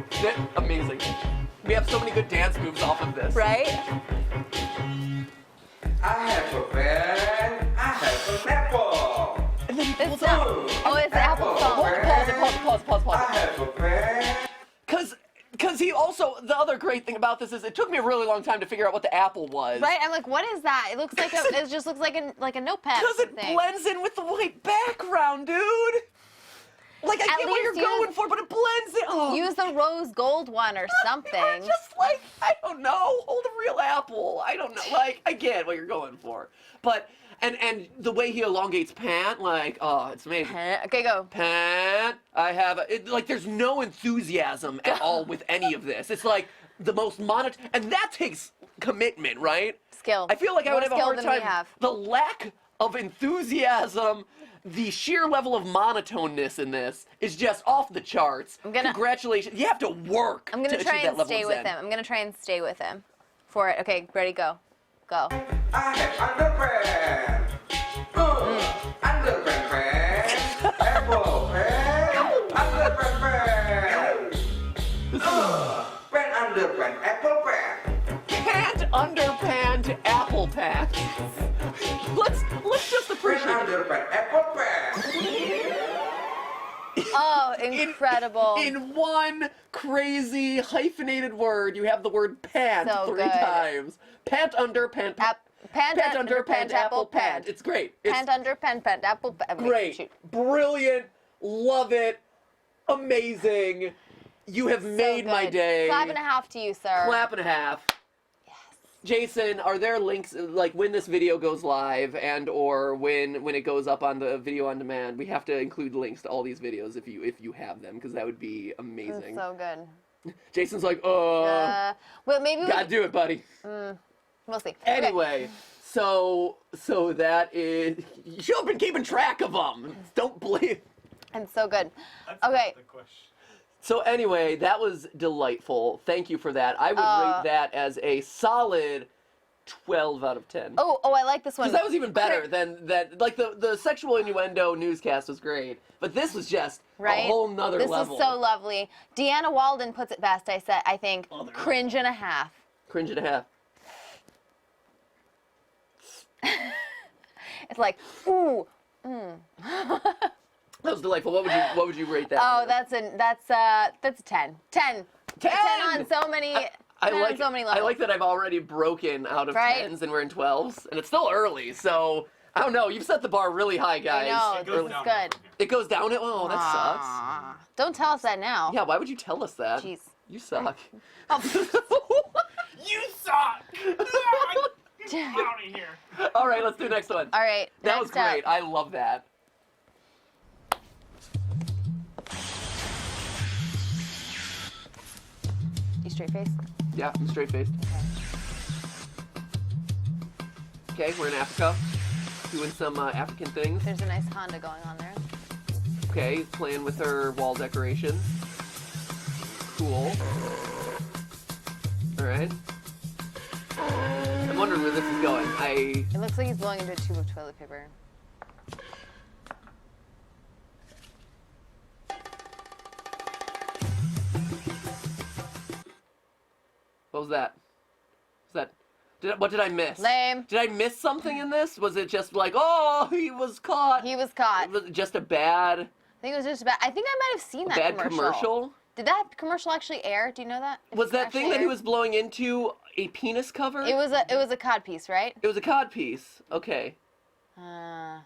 Amazing. We have so many good dance moves off of this. Right? I have a pen. I have an apple. And then he pulls It's out. oh, it's the Apple song. Pause. I have a pen. Because he also, the other great thing about this is it took me a really long time to figure out what the apple was. Right? I'm like, what is that? It looks like it just looks like a notepad. Because it thing. blends in with the white background, dude. Like, I At get what you're least going for, but it blends in. Oh. Use the rose gold one or something. Or just like, I don't know, hold a real apple. I don't know. Like, I get what you're going for. But, and the way he elongates pant, like, oh, it's amazing. Okay, go. Pant. I have, like, there's no enthusiasm at all with any of this. It's like the most and that takes commitment, right? Skill. I feel like I would have a hard than we time. have. The lack of enthusiasm, the sheer level of monotoneness in this is just off the charts. Congratulations. You have to work. I'm gonna to try achieve that and level stay of with zen. him. I'm gonna try and stay with him for it. Okay, ready, go. Go. I have underwear. Underwear pen. Apple pen. Underwear pen. Pen underwear. Apple pen. Pant, underpant, apple pant. Let's just appreciate Pen underwear. Apple pen. Oh, incredible. In one crazy hyphenated word, you have the word pant So 3 good. times. Pant under, pant, Pant under, pant, apple, pant. It's great. It's Pant under, pant, apple. great. Shoot. Brilliant. Love it. Amazing. You have made my good. day. Clap and a half to you, sir. Clap and a half. Yes. Jason, are there links, like when this video goes live and or when it goes up on the video on demand, we have to include links to all these videos if you have them, because that would be amazing. That's so good. Jason's like, Well, maybe we gotta do it, buddy. We'll see. Anyway, so that is, you should have been keeping track of them. Don't believe. And so good. That's Okay. the question. So anyway, that was delightful. Thank you for that. I would rate that as a solid 12 out of 10. Oh, I like this one. Because that was even better than that. Like the sexual innuendo newscast was great, but this was just Right? a whole nother this level. This is so lovely. Deanna Walden puts it best. I think cringe and a half. Cringe and a half. It's like, ooh. That was delightful. What would you rate that? Oh, for? that's a 10. 10. 10 on so many. I 10 like on so many levels. I like that I've already broken out of Right? 10s and we're in 12s, and it's still early, so I don't know. You've set the bar really high, guys. I know, this is good. It goes down. Oh, that sucks. Don't tell us that now. Yeah, why would you tell us that? Jeez. You suck. You suck! Get out of here. All right, let's do the next one. All right. That was next up. great. I love that. You straight faced? Yeah, I'm straight faced. Okay, we're in Africa, doing some African things. There's a nice Honda going on there. Okay, playing with her wall decorations. Cool. All right. I'm wondering where this is going. It looks like he's blowing into a tube of toilet paper. What was that? What did I miss? Lame. Did I miss something in this? Was it just like, oh, he was caught? He was caught. Was it just a bad? I think it was just bad. I think I might have seen that bad commercial? Did that commercial actually air? Do you know that? If Was it that actually thing that he aired? was blowing into a penis cover? It was a cod piece, right? It was a cod piece. Okay. All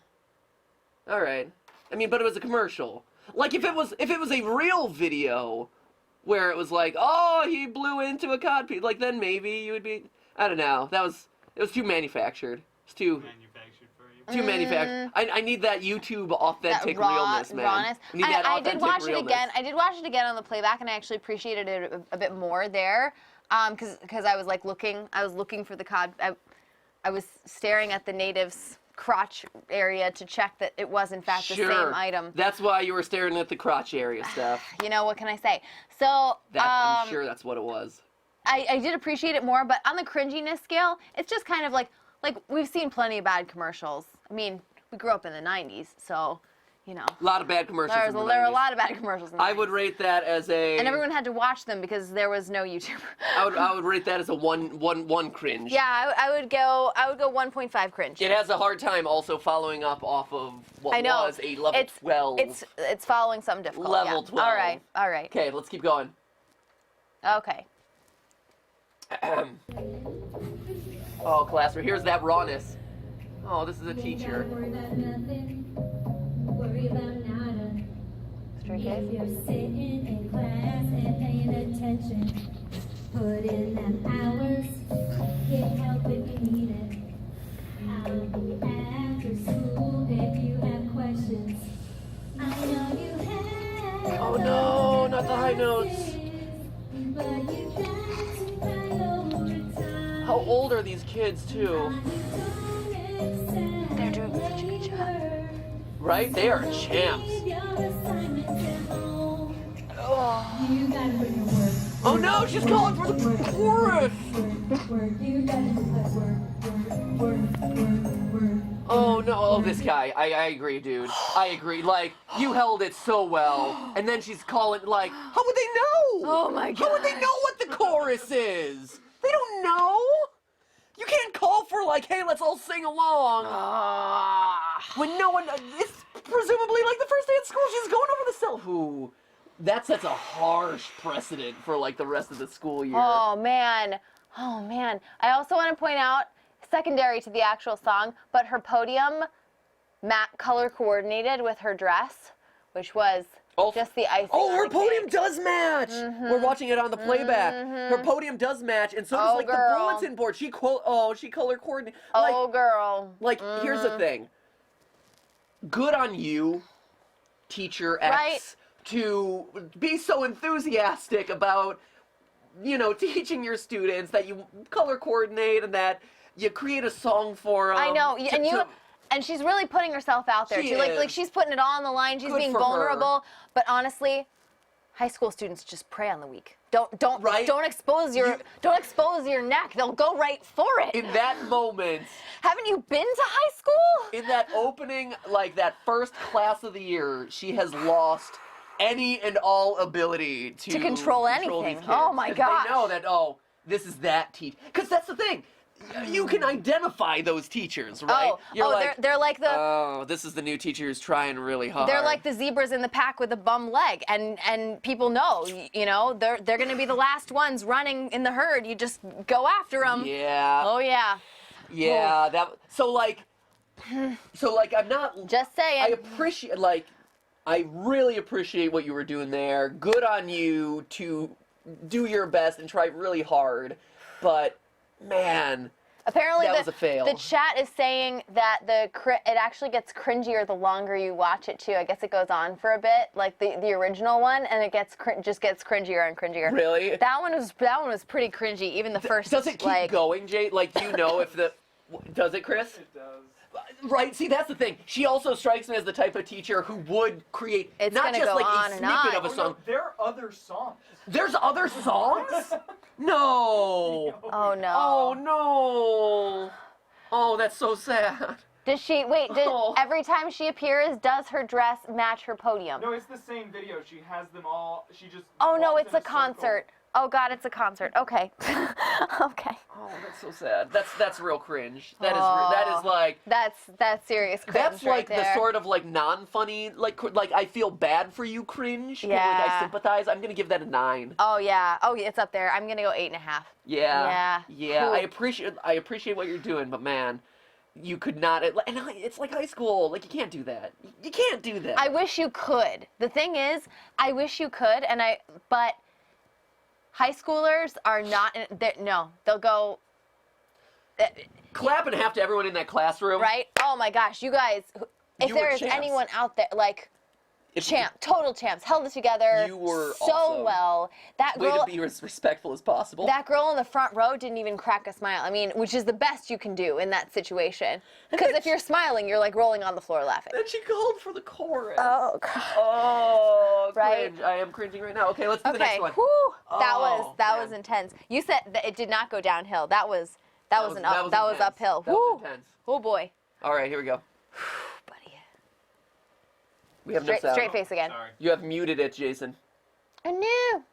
right. I mean, but it was a commercial. Like if it was a real video where it was like, oh, he blew into a cod piece, like then maybe you would be. I don't know. It was too manufactured. It's too manufactured for you. Too manufactured. I need that YouTube authentic that realness, man. rawness. I need that I authentic did watch realness. it again. I did watch it again on the playback, and I actually appreciated it a bit more there, because I was like looking. I was looking for the cod. I was staring at the natives' crotch area to check that it was in fact the same item. That's why you were staring at the crotch area stuff. You know, what can I say? So I'm sure that's what it was. I did appreciate it more, but on the cringiness scale, it's just kind of like we've seen plenty of bad commercials. I mean, we grew up in the 90s, so, you know. A lot of bad commercials. There in the were a 90s. lot of bad commercials in the I would 90s. rate that as a. And everyone had to watch them because there was no YouTube. I would rate that as a one cringe. Yeah, I would go 1.5 cringe. It has a hard time also following up off of what I know. was a level 12. It's following something difficult. Level 12. All right. Okay, let's keep going. Okay. Oh, class, here's that rawness. Oh, this is a teacher. Straight If you're sitting in class and paying attention, put in them hours, get help if you need it. I'll be after school if you have questions. I know you have. Oh no, not the high notes. But you got to find overtime. How old are these kids, too? They're doing such a good job. Right? They are champs. Oh no, she's calling for the chorus! Oh no, oh this guy. I agree, dude. I agree. Like, you held it so well. And then she's calling, like, how would they know? Oh my god. How would they know what the chorus is? They don't know. You can't call for, like, hey, let's all sing along. When no one, it's presumably like the first day at school, she's going over the cell. Who? That sets a harsh precedent for, like, the rest of the school year. Oh man. I also want to point out, secondary to the actual song, but her podium color coordinated with her dress, which was just the icing. Oh, on her the podium cake. does match. We're watching it on the playback. Her podium does match, and so does like girl. the bulletin board. She color coordinated. Oh girl. Like, here's the thing. Good on you, teacher X, Right. to be so enthusiastic about, you know, teaching your students that you color coordinate and that you create a song for them. I know, and she's really putting herself out there She too. is. Like she's putting it all on the line. She's Good being for her. vulnerable. But honestly, high school students just prey on the weak. Don't expose your neck. They'll go right for it. In that moment. Haven't you been to high school? In that opening, like that first class of the year, she has lost any and all ability to control these anything. kids. Oh my 'Cause gosh. They know that, this is that teacher. Because that's the thing. You can identify those teachers, right? They're like the oh, this is the new teacher who's trying really hard. they're like the zebras in the pack with a bum leg, and people know, you know, they're gonna be the last ones running in the herd. You just go after them. Yeah. Oh yeah. Yeah. So I'm not. Just saying. I really appreciate what you were doing there. Good on you to do your best and try really hard, but. Man, apparently that was a fail. The chat is saying that it actually gets cringier the longer you watch it too. I guess it goes on for a bit, like the original one, and it just gets cringier and cringier. Really? That one was pretty cringy. Even the first. Does it keep going, Jay? Like, do you know if does it, Chris? It does. Right. See, that's the thing. She also strikes me as the type of teacher who would create It's not gonna just go like on a and snippet on. of a song. No, there are other songs. There's other songs? No. Oh no. Oh no. Oh, that's so sad. Does she every time she appears, does her dress match her podium? No, it's the same video. She has them all. She just. Oh no, walks it's in a concert. Oh god, it's a concert. Okay. Okay. Oh, that's so sad. That's real cringe. That is like. That's serious cringe. That's like right there. the sort of like non-funny, like I feel bad for you cringe. Yeah. Like I sympathize. I'm gonna give that a 9. Oh yeah. Oh, it's up there. I'm gonna go 8.5. Yeah. Yeah. I appreciate what you're doing, but man, you could not. And it's like high school. Like you can't do that. You can't do that. I wish you could. The thing is, I wish you could, but high schoolers are not. No, they'll go. Clap and half to everyone in that classroom. Right? Oh my gosh, you guys! If You there were is champs. anyone out there like. Total champs, held it together You were so awesome. well. That Way girl, to be as respectful as possible. that girl in the front row didn't even crack a smile. I mean, which is the best you can do in that situation. Because if you're smiling, you're like rolling on the floor laughing. Then she called for the chorus. Oh god. Oh, Right. cringe. I am cringing right now. Okay, let's do the next one. Whew, that Oh, was intense. You said that it did not go downhill. That was was intense. That uphill. was Whew. intense. Oh boy. All right, here we go. Buddy. We have no sound. Straight face again. Sorry. You have muted it, Jason. I knew.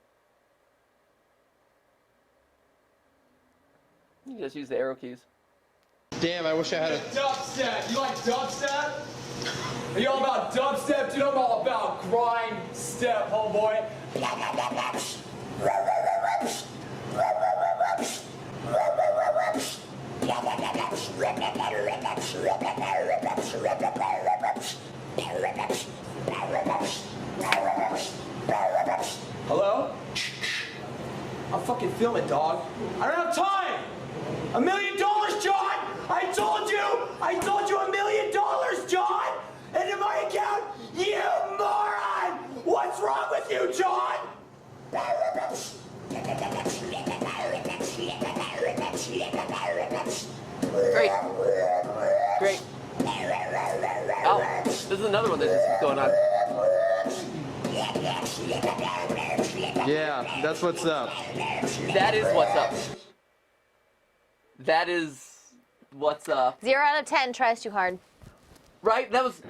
You just use the arrow keys. Damn, I wish I had a... Dubstep. You like dubstep? Are you all about dubstep? Dude, I'm all about grind step, homeboy. Hello? I'm fucking filming, dog. I don't have time! $1 million, John! I told you $1 million, John! And in my account, you moron! What's wrong with you, John? Great. Great. Oh, this is another one that's going on. Yeah, that's what's up. That is what's up. That is what's up. 0 out of 10 tries too hard. Right? That was...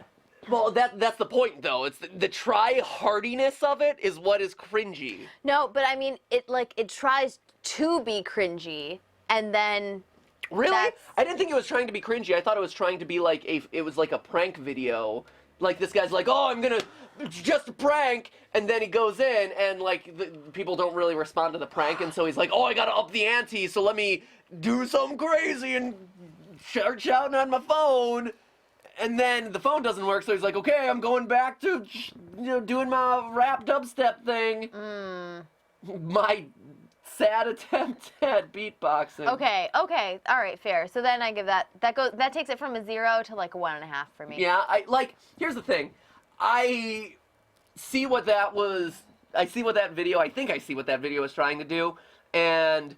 Well, that's the point, though. It's the try-hardiness of it is what is cringy. No, but I mean, it tries to be cringy, and then... Really? I didn't think it was trying to be cringy. I thought it was trying to be like it was like a prank video. Like this guy's like, oh, I'm gonna just a prank, and then he goes in, and like the people don't really respond to the prank, and so he's like, oh, I gotta up the ante, so let me do something crazy and start shouting on my phone. And then the phone doesn't work, so he's like, okay, I'm going back to, doing my rap dubstep thing. My sad attempt at beatboxing. Okay, all right, fair. So then I give that takes it from a 0 to like a 1.5 for me. Yeah, here's the thing. I see what that video, I think I see what that video was trying to do, and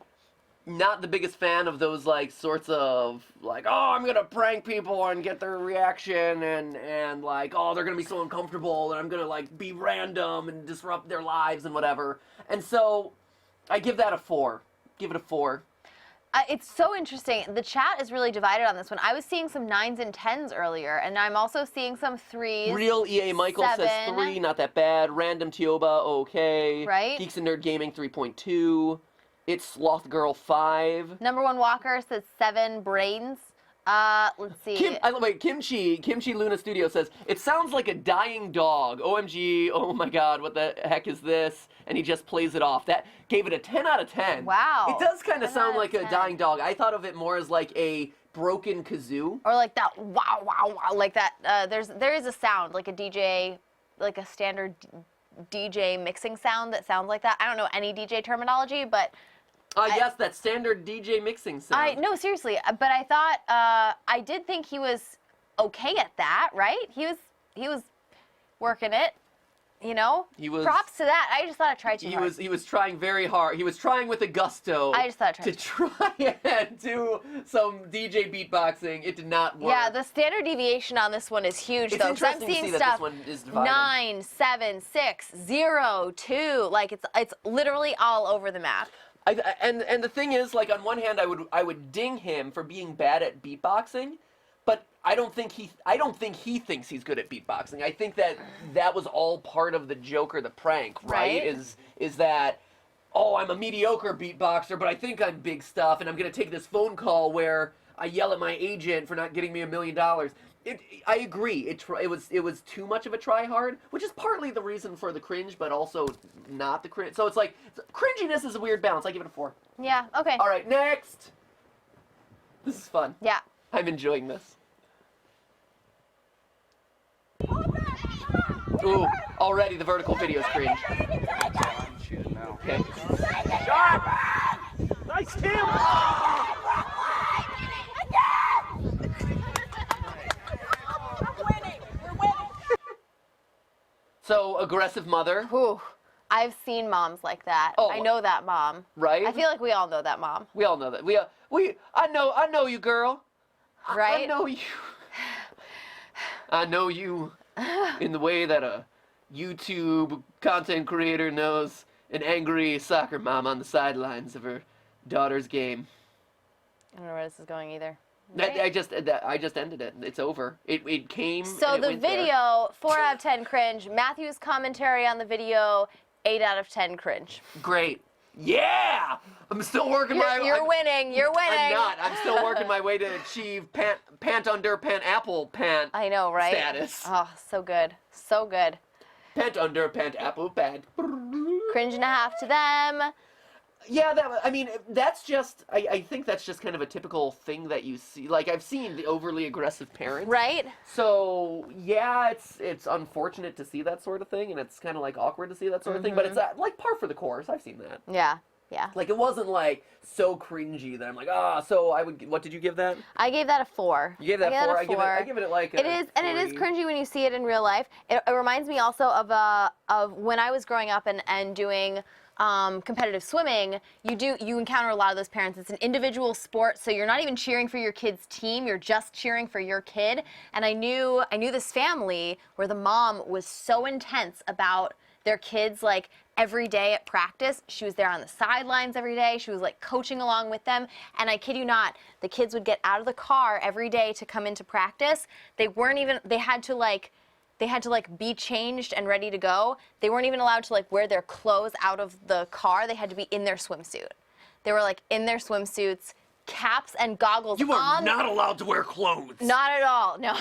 not the biggest fan of those like sorts of like, oh, I'm gonna prank people and get their reaction and like, oh, they're gonna be so uncomfortable and I'm gonna like be random and disrupt their lives and whatever. And so I give that a 4. Give it a 4. It's so interesting. The chat is really divided on this one. I was seeing some 9s and 10s earlier, and I'm also seeing some 3s. Real EA Michael 7. says 3, not that bad. Random Tioba, okay. Right? Geeks and Nerd Gaming 3.2. It's Sloth Girl 5. Number 1 Walker says 7 brains. Let's see. Kimchi Luna Studio says, it sounds like a dying dog. OMG, oh my god, what the heck is this? And he just plays it off. That gave it a 10 out of 10. Wow. It does kind of sound like a dying dog. I thought of it more as like a broken kazoo. Or like that wow, wow, wow, like that. There is a sound, like a DJ, like a standard DJ mixing sound that sounds like that. I don't know any DJ terminology, but... yes, that standard DJ mixing sound. No, seriously, but I thought, I did think he was okay at that, right? He was working it, you know? Props to that. I just thought I tried too hard. He was trying very hard. He was trying with a gusto. I just thought I tried to try and do some DJ beatboxing. It did not work. Yeah, the standard deviation on this one is huge, though. Because I'm seeing stuff 9, 7, 6, 0, 2. Like it's literally all over the map. And the thing is, like, on one hand, I would ding him for being bad at beatboxing, but I don't think he thinks he's good at beatboxing. I think that was all part of the joke or the prank, right? Is that, oh, I'm a mediocre beatboxer, but I think I'm big stuff, and I'm gonna take this phone call where I yell at my agent for not getting me $1 million. I agree. It was too much of a try hard, which is partly the reason for the cringe, but also not the cringe. So it's like cringiness is a weird balance. I give it a 4. Yeah. Okay. All right. Next. This is fun. Yeah. I'm enjoying this. Ooh, already the vertical video is cringe. Okay. Nice Tim! So, aggressive mother. Whew. I've seen moms like that. Oh. I know that mom. Right? I feel like we all know that mom. We all know that. I know you, girl. Right? I know you. I know you in the way that a YouTube content creator knows an angry soccer mom on the sidelines of her daughter's game. I don't know where this is going either. I just ended it. It's over. It came. So and it the went there. video, 4 out of 10 cringe. Matthew's commentary on the video, 8 out of 10 cringe. Great. Yeah! I'm still working You're winning. You're winning. I'm not. I'm still working my way to achieve pant under, pant apple, pant. I know, right? Status. Oh, so good. So good. Pant under, pant apple, pant. Cringe and a half to them. Yeah, that's just, I think that's just kind of a typical thing that you see. Like, I've seen the overly aggressive parents. Right. So, yeah, it's unfortunate to see that sort of thing, and it's kind of, like, awkward to see that sort of thing, but it's, like, par for the course. I've seen that. Yeah. Yeah. Like, it wasn't, like, so cringy that I'm like, what did you give that? I gave that a 4. You gave that a 4? I give it like It is, and it is cringy when you see it in real life. It reminds me also of when I was growing up and doing competitive swimming. You encounter a lot of those parents. It's an individual sport, so you're not even cheering for your kid's team. You're just cheering for your kid. And I knew this family where the mom was so intense about their kids, like, every day at practice. She was there on the sidelines every day. She was, like, coaching along with them. And I kid you not, the kids would get out of the car every day to come into practice. They had to be changed and ready to go. They weren't even allowed to, like, wear their clothes out of the car. They had to be in their swimsuit. They were, like, in their swimsuits, caps and goggles. You are not allowed to wear clothes. Not at all, no.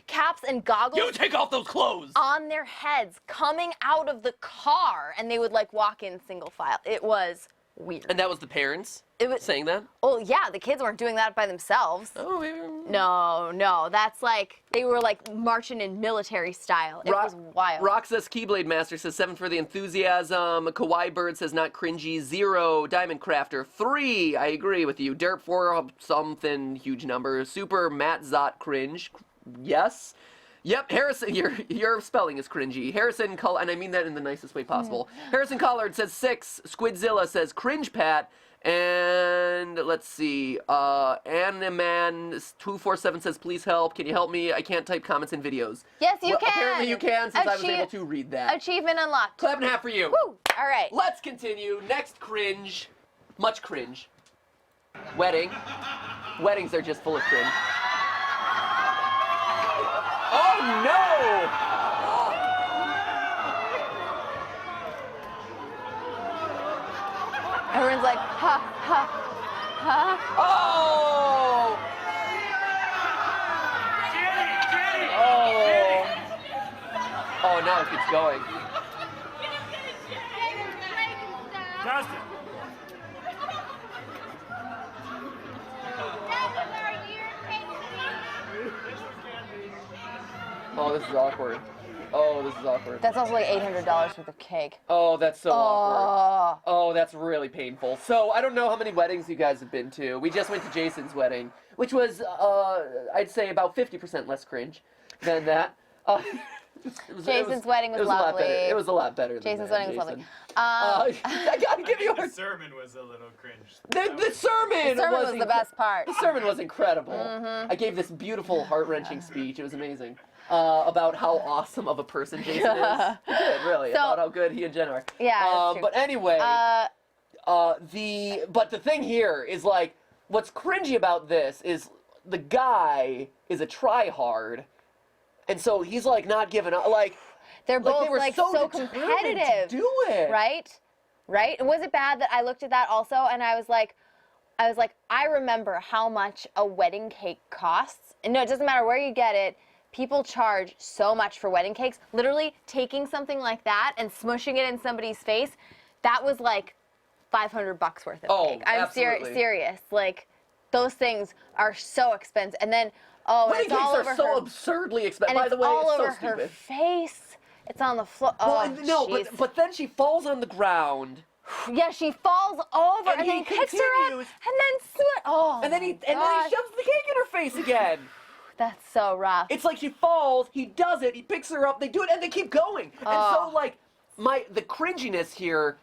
Caps and goggles. You take off those clothes. On their heads, coming out of the car, and they would, like, walk in single file. It was weird. And that was the parents saying that? Oh, yeah, the kids weren't doing that by themselves. Oh, yeah. No, that's like, they were, like, marching in military style. It was wild. Roxas Keyblade Master says 7 for the enthusiasm. Kawaii Bird says not cringy. 0. Diamond Crafter 3. I agree with you. Dirt 4 something huge number. Super Matt Zott cringe. Yes. Yep, Harrison, your spelling is cringy. Harrison, and I mean that in the nicest way possible. Harrison Collard says 6. Squidzilla says cringe Pat. And let's see, Animan247 says please help. Can you help me? I can't type comments in videos. Yes, you can. Apparently you can, since I was able to read that. Achievement unlocked. Clap and a half for you. Woo! All right. Let's continue. Next cringe. Much cringe. Wedding. Weddings are just full of cringe. Oh no! Everyone's like, ha, ha, ha. Oh! Oh! Oh, now it keeps going. Dustin. Oh, this is awkward. Oh, this is awkward. That's also like $800 worth of cake. Oh, that's so awkward. Oh, that's really painful. So, I don't know how many weddings you guys have been to. We just went to Jason's wedding, which was, I'd say about 50% less cringe than that. Jason's wedding was lovely. It was a lot better than Jason's that, wedding was Jason. lovely. I gotta give you The sermon was a little cringe. The sermon was the best part. The sermon was incredible. Mhm. I gave this beautiful, heart-wrenching speech. It was amazing. About how awesome of a person Jason is. He did, really. So- about how good he and Jen are. Yeah, that's true. But anyway, the thing here is, like, what's cringy about this is the guy is a try-hard, and so he's, like, not giving up. Like, They're both they were like so so determined competitive. to do it. Right? And was it bad that I looked at that also and I was like, I remember how much a wedding cake costs. And no, it doesn't matter where you get it. People charge so much for wedding cakes. Literally taking something like that and smushing it in somebody's face, that was like $500 worth of cake. I'm absolutely. serious. Like, those things are so expensive. And then, Wedding it's all cakes over are so her. absurdly expensive. And By it's the way, all it's so over her stupid. face. It's on the floor. Well, Oh, no, jeez. but then she falls on the ground. Yeah, she falls over and, And then he he picks her up and continues. then And then he gosh. shoves the cake in her face again. That's so rough. It's like she falls, he does it, he picks her up, they do it, and they keep going. And so, like, the cringiness here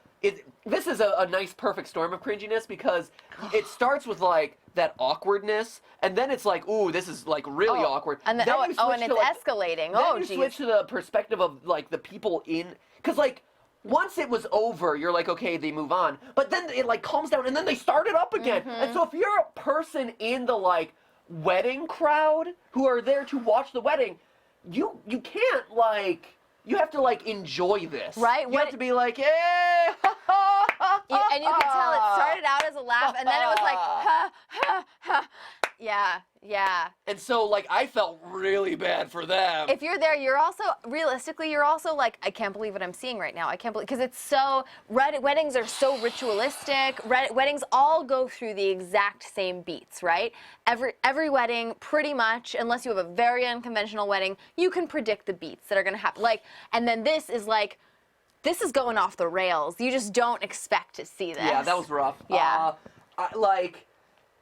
this is a nice perfect storm of cringiness, because it starts with, like, that awkwardness, and then it's like, ooh, this is, like, really awkward. And then, you and switch it's to, like, escalating. Then Oh, you geez. switch to the perspective of, like, the people in, because, like, once it was over, you're like, okay, they move on. But then it, like, calms down, and then they start it up again. Mm-hmm. And so if you're a person in the, like, wedding crowd who are there to watch the wedding, you can't like. You have to like enjoy this, right? You have to be like, hey, and you can tell it started out as a laugh, and then it was like, ha ha ha. Yeah. And so like I felt really bad for them. If you're there, you're also realistically, you're also like, I can't believe what I'm seeing right now. I can't believe, because it's so weddings are so ritualistic. Weddings all go through the exact same beats, right? Every wedding, pretty much, unless you have a very unconventional wedding, you can predict the beats that are gonna happen. Like, and then this is like, this is going off the rails. You just don't expect to see this. Yeah, that was rough. Yeah.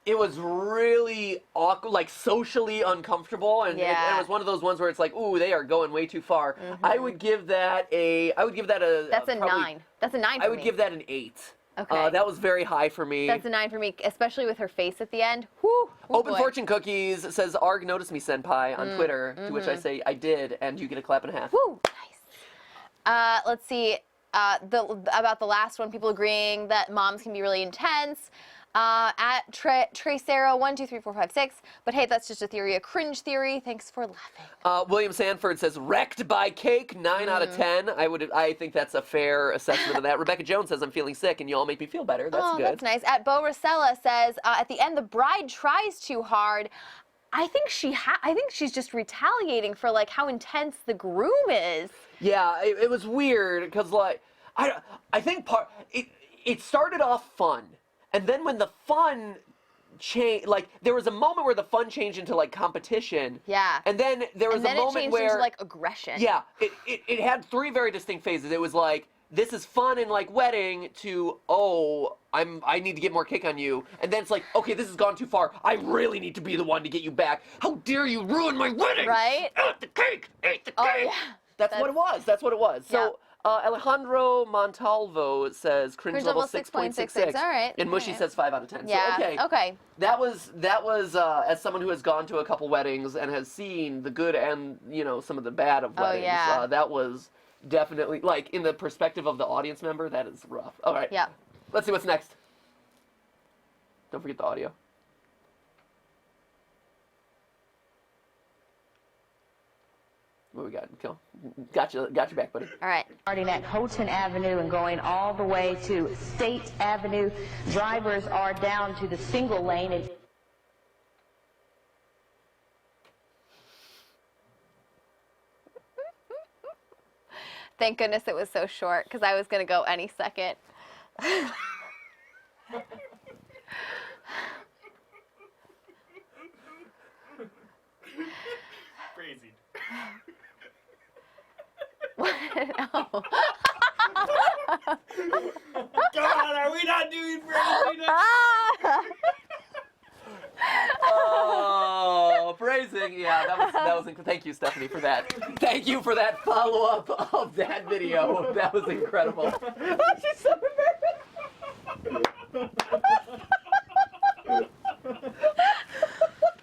It was really awkward, like socially uncomfortable, and it was one of those ones where it's like, ooh, they are going way too far. I would give that a. That's a 9. That's a 9 for me. I would give that an 8. Okay. That was very high for me. That's a 9 for me, especially with her face at the end. Whew. Open Fortune Cookies says, Arg, notice me, senpai, on Twitter, to which I say, I did, and you get a clap and a half. Woo, nice. Let's see, about the last one, people agreeing that moms can be really intense. At Tracero123456, but hey, that's just a theory, a cringe theory. Thanks for laughing. William Sanford says wrecked by cake, 9 out of 10. I think that's a fair assessment of that. Rebecca Jones says I'm feeling sick and you all make me feel better. That's good. That's nice. At Bo Rosella says at the end the bride tries too hard. I think she's just retaliating for like how intense the groom is. Yeah, it was weird because like I think it started off fun. And then when the fun changed, like there was a moment where the fun changed into like competition. Yeah. And then there was a moment where it changed into like aggression. Yeah. It had 3 very distinct phases. It was like, this is fun and like wedding to, oh, I need to get more cake on you. And then it's like, okay, this has gone too far. I really need to be the one to get you back. How dare you ruin my wedding? Right? Eat the cake. Eat the cake. Oh, yeah. That's what it was. That's what it was. So. Alejandro Montalvo says cringe level 6.66. All right. And Mushy says 5 out of 10. Yeah. So, okay. That was as someone who has gone to a couple weddings and has seen the good and some of the bad of weddings. Yeah. That was definitely like in the perspective of the audience member. That is rough. All right. Yeah. Let's see what's next. Don't forget the audio. What we got? Kill. Got your back, buddy. All right. Starting at Houghton Avenue and going all the way to State Avenue. Drivers are down to the single lane. And thank goodness it was so short because I was going to go any second. Crazy. What? No. Come on, are we not doing crazy next? Oh, phrasing. Yeah, that was thank you, Stephanie, for that. Thank you for that follow-up of that video. That was incredible. Oh, she's so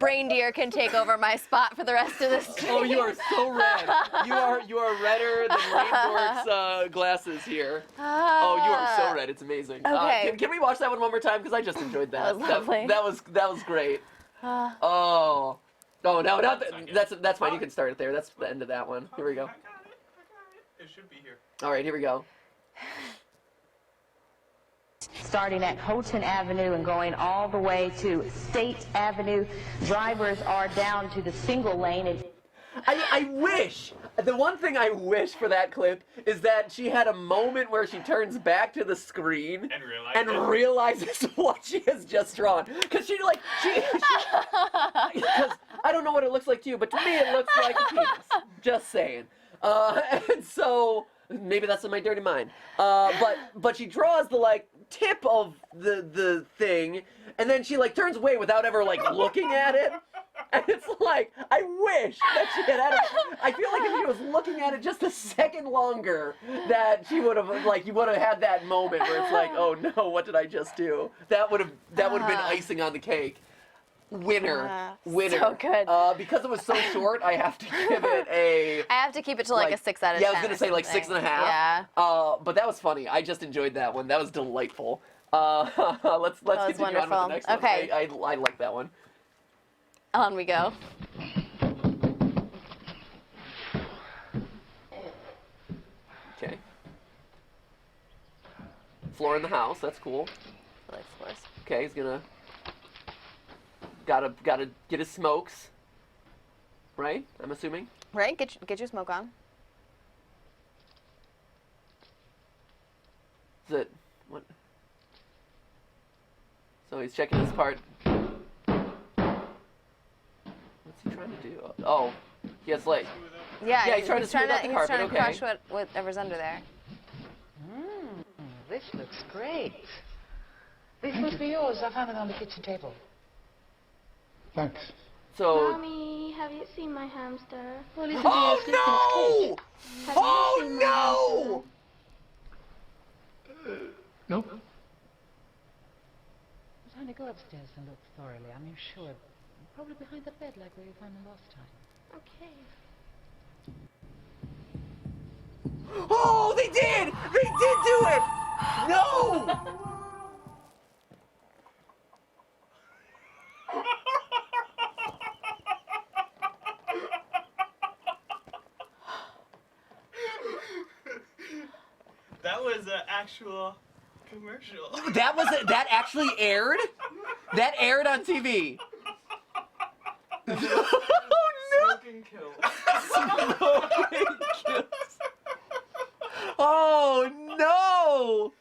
Reindeer can take over my spot for the rest of this stream. Oh, you are so red. You are redder than Raindorf's glasses here. Oh, you are so red. It's amazing. Okay. Can we watch that one more time? Because I just enjoyed that. That was lovely. That was great. Oh no, not that's fine. You can start it there. That's the end of that one. Here we go. It should be here. All right, here we go. starting at Houghton Avenue and going all the way to State Avenue. Drivers are down to the single lane. And I wish, the one thing I wish for that clip is that she had a moment where she turns back to the screen and realizes what she has just drawn. Because because I don't know what it looks like to you, but to me it looks like a penis. Just saying. And so, maybe that's in my dirty mind. But she draws the tip of the thing, and then she turns away without ever looking at it. And it's I wish that she had I feel like if she was looking at it just a second longer, that she would have you would have had that moment where it's oh no, what did I just do? That would have been icing on the cake. Winner. So good. Because it was so short, I have to give it a. I have to keep it to a 6 out of 10. Yeah, I was gonna say 6.5. Yeah. But that was funny. I just enjoyed that one. That was delightful. Let's continue on with the next one. Okay. I like that one. On we go. Okay. Floor in the house. That's cool. I like floors. Okay, he's gonna. Gotta get his smokes. Right? I'm assuming. Right? Get your smoke on. Is it what? So he's checking his part. What's he trying to do? Oh, he has like. Yeah, he's trying to smooth out the carpet. He's trying to Okay. crush whatever's under there. This looks great. These must be yours. I found them on the kitchen table. Thanks. So. Mommy, have you seen my hamster? Well, isn't Oh he no! Have you Oh seen my no! Nope. Time to go upstairs and look thoroughly. I'm sure. Probably behind the bed like where you found them last time. Okay. Oh, they did! They did do it! No! That was an actual commercial. That actually aired? That aired on TV. Oh no! Smoking kills. Smoking kills. Oh no!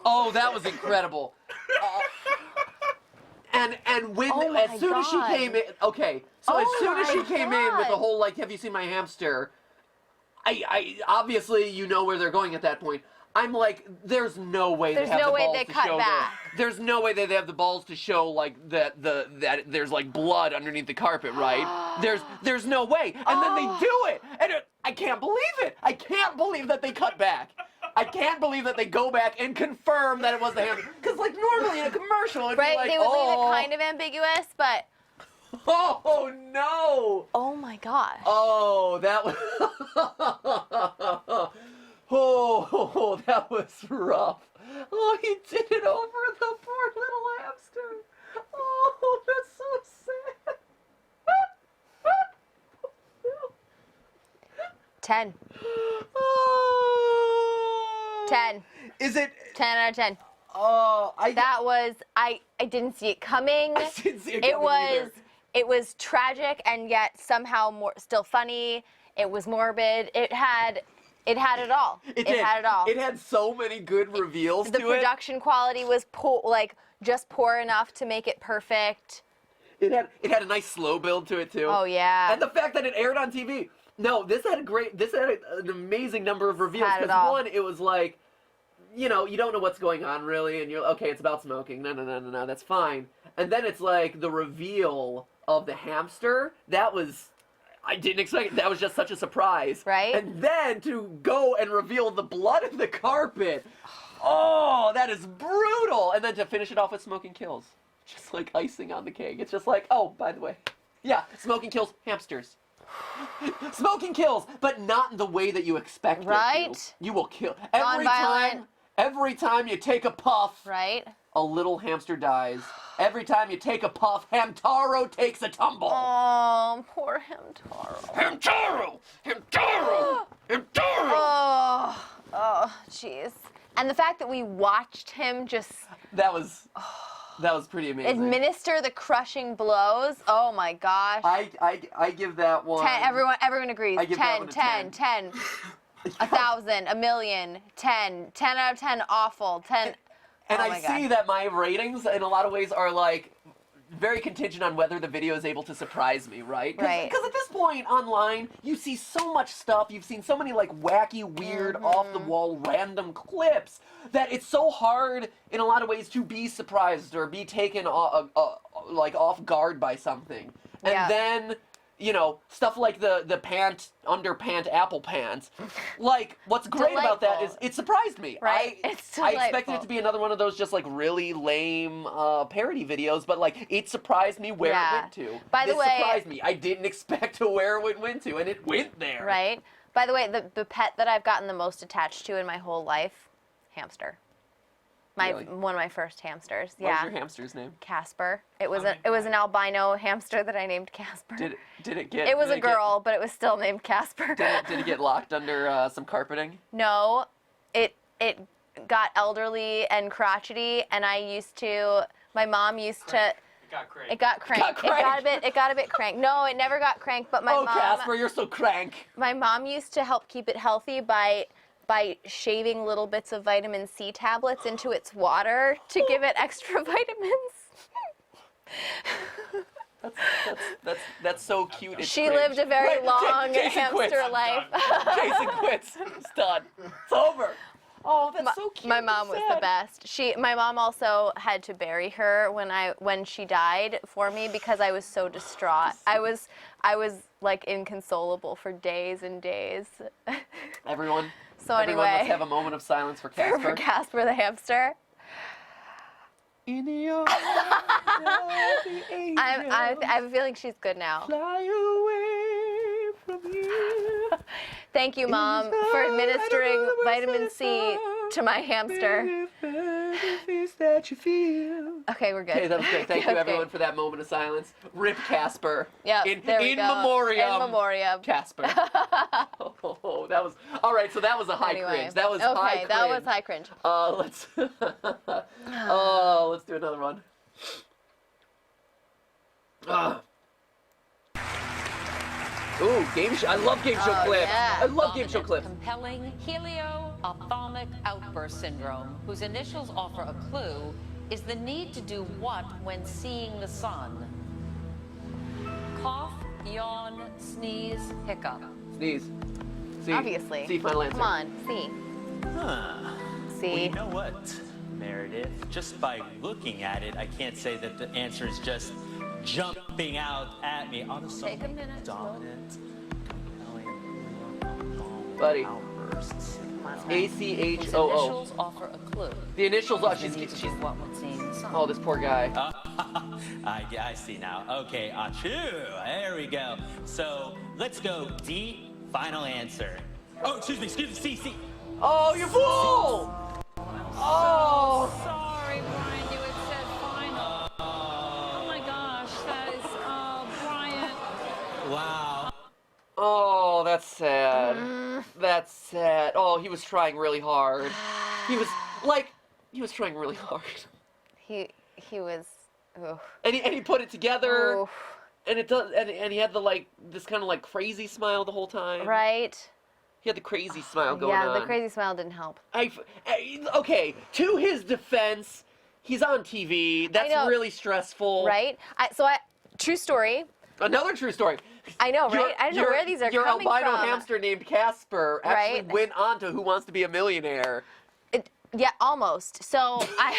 Oh, that was incredible. And when Oh as my soon as she God. came in, okay. So as Oh soon as she my came in with the God. whole like, have you seen my hamster? I obviously you know where they're going at that point. I'm like, there's no way There's they have no the way balls they to cut show back. There's no way they have the balls to show like that there's like blood underneath the carpet, right? There's no way. And then they do it. And I can't believe it. I can't believe that they cut back. I can't believe that they go back and confirm that it was the hamster. Because like normally in a commercial, it'd Right? be like, They would leave oh, it kind of ambiguous, but. oh no. Oh my gosh. Oh, that was. Oh, that was rough. Oh, he did it over the poor little hamster. Oh, that's so sad. 10. Oh. 10. Is it? 10 out of 10. Oh, That was I didn't see it coming. I didn't see it coming either. It was tragic and yet somehow still funny. It was morbid. It had it all. It had it all. It had so many good reveals The to it. production quality was just poor enough to make it perfect. It had a nice slow build to it too. Oh yeah. And the fact that it aired on TV. No, this had an amazing number of reveals Had it because all. one, it was like, you know, you don't know what's going on really, and you're okay. It's about smoking. No, that's fine. And then it's like the reveal of the hamster. That was, I didn't expect it. That was just such a surprise. Right. And then to go and reveal the blood in the carpet. Oh, that is brutal. And then to finish it off with smoking kills, just like icing on the cake. It's just like, oh, by the way, yeah, smoking kills hamsters. Smoking kills, but not in the way that you expect it Right. to. You will kill Non-violent. Every time you take a puff, Right. a little hamster dies. Every time you take a puff, Hamtaro takes a tumble. Oh, poor Hamtaro. Hamtaro! Hamtaro! Hamtaro! Oh, jeez. And the fact that we watched him just That was pretty amazing. administer the crushing blows. Oh my gosh. I give that one. 10. Everyone agrees. I give that 10, one a 10, 10. 1,000, a million, 10. 10 out of 10, awful. 10. And oh I my see God. that my ratings, in a lot of ways, are like very contingent on whether the video is able to surprise me, right? Right. Because at this point online, you see so much stuff. You've seen so many like wacky, weird, off-the-wall, random clips that it's so hard in a lot of ways to be surprised or be taken like off guard by something. And Yeah. then, you know, stuff like the underpant apple pants. Like, what's great about that is Delightful. it surprised me. Right. It's I expected delightful. it to be another one of those just like really lame parody videos, but like it surprised me where Yeah. it went to. By the This way- surprised me. I didn't expect to where it went to, and it went there. Right? By the way, the pet that I've gotten the most attached to in my whole life, hamster. Really? One of my first hamsters. What Yeah. was your hamster's name? Casper. It was an albino hamster that I named Casper. Did it get? It was did a girl, but it was still named Casper. Did it get locked under some carpeting? No, it got elderly and crotchety, and my mom used to. It got crank. It got crank. It got a bit crank. No, it never got crank, but my mom. Oh, Casper, you're so crank. My mom used to help keep it healthy by shaving little bits of vitamin C tablets into its water to give it extra vitamins. That's so cute. It's She cringe. lived a very Right, long Jason hamster quits. life. Jason quits. It's done. It's over. Oh, that's so cute. My mom was the best. My mom also had to bury her when she died for me because I was so distraught. I was like inconsolable for days and days. Everyone. So Everyone, anyway, let's have a moment of silence for Casper. for Casper the hamster. In the arms of the angel, I have a feeling she's good now. Fly away from you. Thank you, Mom, for administering vitamin C to my hamster. That you feel. Okay, we're good. Okay, that was great. Thank you, Okay. everyone, for that moment of silence. Rip Casper. Yep, there we in go. memoriam. In memoriam. Casper. Oh, that was all right. So that was a high Anyway. cringe. That was okay, high cringe. that was high cringe. Let's let's do another one. Ooh, game show. I love game show clips. yeah. I love game show clips. Compelling helio-ophthalmic outburst syndrome, whose initials offer a clue, is the need to do what when seeing the sun? Cough, yawn, sneeze, hiccup. Sneeze. C. Obviously. C, final answer. Come on, C. Huh. C. Well, you know what, Meredith? Just by looking at it, I can't say that the answer is just jumping out at me. Autosomal Take a minute. dominant. Buddy. Outbursts. Whose ACHOO. initials offer a clue. The initials. Oh, The need to do what when seeing the sun? Oh, this poor guy. I see now. Okay, achoo. There we go. So let's go D, final answer. Oh, excuse me, C. Oh, you fool! Oh! Sorry, Brian, you had said final. Oh my gosh, that is, Brian. Wow. Oh, that's sad. That's sad. Oh, he was trying really hard. He was trying really hard. He was. Oof. And he put it together. Oof. And it does. And he had this kind of like crazy smile the whole time. Right. He had the crazy smile going on. Yeah, the crazy smile didn't help. Okay, to his defense, he's on TV. That's really stressful. Right? True story. Another true story. I know, right? I don't know where these are coming Your albino from. hamster named Casper actually Right. went on to Who Wants to Be a Millionaire. Yeah, almost. So I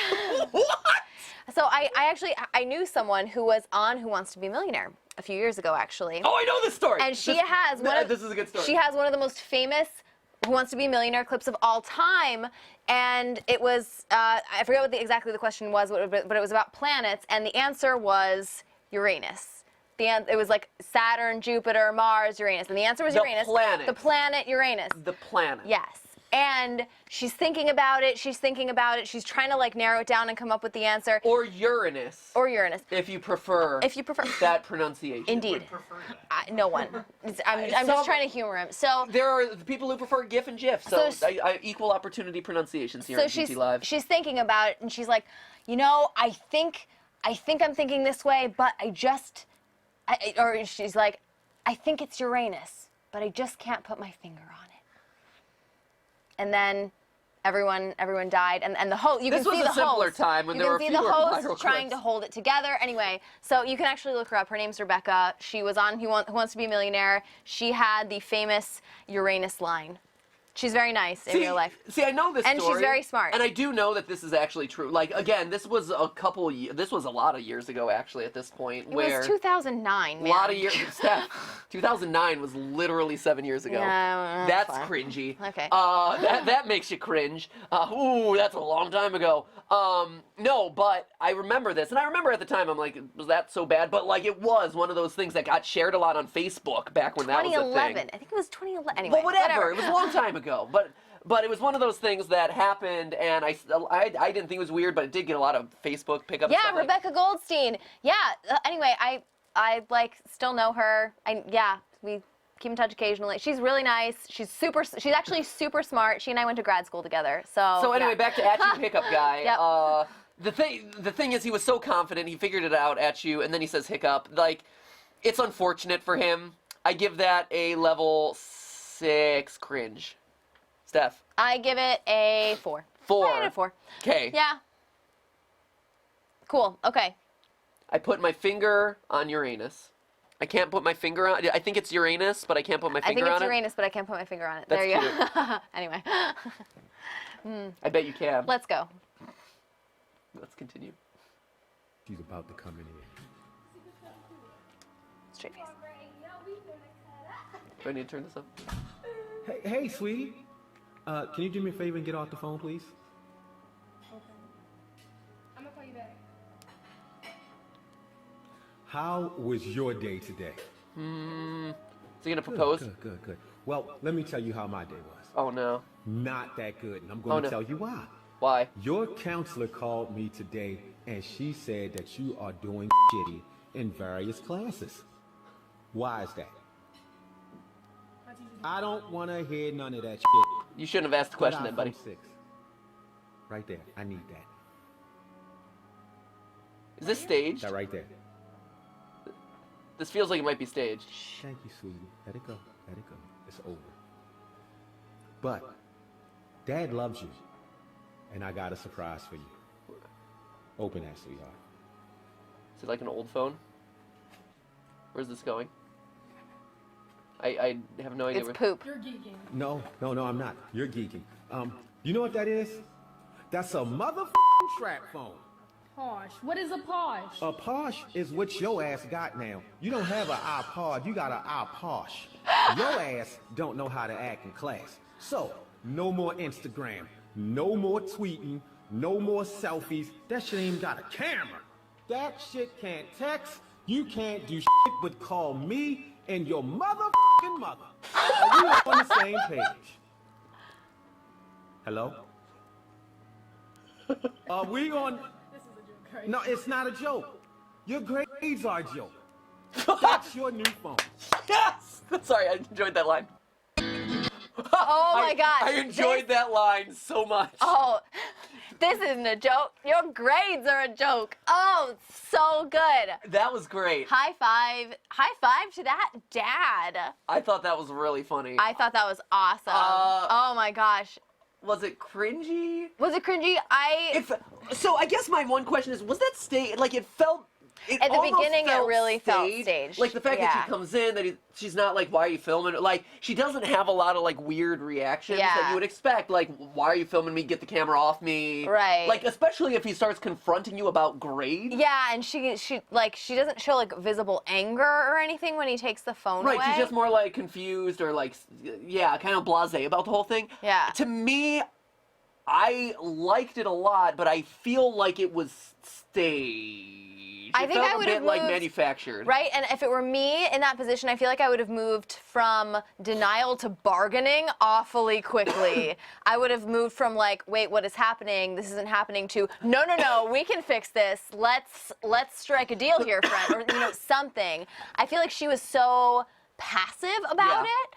actually knew someone who was on Who Wants to Be a Millionaire a few years ago, actually. Oh, I know this story. And this is a good story. She has one of the most famous Who Wants to Be a Millionaire clips of all time, and it was I forget what exactly the question was, but it was about planets, and the answer was Uranus. It was like Saturn, Jupiter, Mars, Uranus, and the answer was Uranus. Planet. The planet Uranus. The planet. Yes. And she's thinking about it. She's trying to like narrow it down and come up with the answer. Or Uranus. If you prefer. That pronunciation. Indeed. No one. I'm just trying to humor him. So there are the people who prefer GIF and GIF. So I equal opportunity pronunciations here at GTLive. She's thinking about it, and she's like, I think I'm thinking this way, but or she's like, I think it's Uranus, but I just can't put my finger on it. And then everyone died, and the host. You can see the host. This was a simpler time when there were fewer You can see the viral host trying clips. to hold it together. Anyway, so you can actually look her up. Her name's Rebecca. She was on Who Wants to Be a Millionaire. She had the famous Uranus line. She's very nice in real life. See, I know this and story. she's very smart. And I do know that this is actually true. Like, again, this was a lot of years ago, actually, at this point. It was 2009, man. A lot of years. Steph, 2009 was literally 7 years ago. Yeah, that's fine. cringy. Okay. That makes you cringe. Ooh, that's a long time ago. No, but I remember this. And I remember at the time, I'm like, was that so bad? But, like, it was one of those things that got shared a lot on Facebook back when that was a thing. 2011. I think it was 2011. Anyway, Well, whatever. It was a long time ago. But But it was one of those things that happened, and I didn't think it was weird, but it did get a lot of Facebook pickup. Yeah, stuff Rebecca Goldstein. Yeah. Anyway, I like still know her. We keep in touch occasionally. She's really nice. She's actually super smart. She and I went to grad school together. So anyway, back to At You Hiccup Guy. Yep. The thing is, he was so confident, he figured it out at you, and then he says hiccup. Like, it's unfortunate for him. I give that a level 6 cringe. Steph? I give it a 4. 4. I give it a 4. Okay. Yeah. Cool. Okay. I put my finger on Uranus. I can't put my finger on. I think it's Uranus, but I can't put my finger on it. I think it's Uranus, but I can't put my finger on it. That's there you go. Anyway. I bet you can. Let's go. Let's continue. She's about to come in here. Straight face. Do I need to turn this up? Hey, sweetie. Can you do me a favor and get off the phone, please? Okay. I'm gonna call you back. How was your day today? Is he gonna propose? Good. Well, let me tell you how my day was. Oh no. Not that good, and I'm going to tell you why. Why? Your counselor called me today, and she said that you are doing shitty in various classes. Why is that? I don't want to hear none of that shit. You shouldn't have asked the question then, buddy. 6. Right there. I need that. Is this staged? That right there. This feels like it might be staged. Thank you, sweetie. Let it go. Let it go. It's over. But Dad loves you, and I got a surprise for you. Open that, sweetheart. Is it like an old phone? Where's this going? I have no idea. It's poop. You're geeking. No, I'm not. You're geeking. You know what that is? That's a motherfucking trap phone. Posh. What is a posh? A posh is what your ass got now. You don't have an iPod, you got an iPosh. Your ass don't know how to act in class. So, no more Instagram, no more tweeting, no more selfies. That shit ain't even got a camera. That shit can't text. You can't do shit but call me and your motherfucking mother. Are we on the same page? Hello? Are we on... No, it's not a joke. Your grades are a joke. That's your new phone. Yes! Sorry, I enjoyed that line. Oh my gosh. I enjoyed that line so much. Oh, this isn't a joke. Your grades are a joke. Oh, so good. That was great. High five. High five to that dad. I thought that was really funny. I thought that was awesome. Oh my gosh. Was it cringy? Was it cringy? So I guess my one question is, was that staged? Like, it felt... At the beginning, it really felt staged. Like, the fact that she comes in, that she's not like, why are you filming? Like, she doesn't have a lot of, like, weird reactions that you would expect. Like, why are you filming me? Get the camera off me. Right. Like, especially if he starts confronting you about grades. Yeah, and she doesn't show, like, visible anger or anything when he takes the phone away. Right, she's just more, like, confused or, like, yeah, kind of blasé about the whole thing. Yeah. To me, I liked it a lot, but I feel like it was staged. I think I would have moved, like manufactured. Right, and if it were me in that position, I feel like I would have moved from denial to bargaining awfully quickly. I would have moved from like, wait, what is happening? This isn't happening to, no, we can fix this. Let's strike a deal here, friend, or something. I feel like she was so passive about it.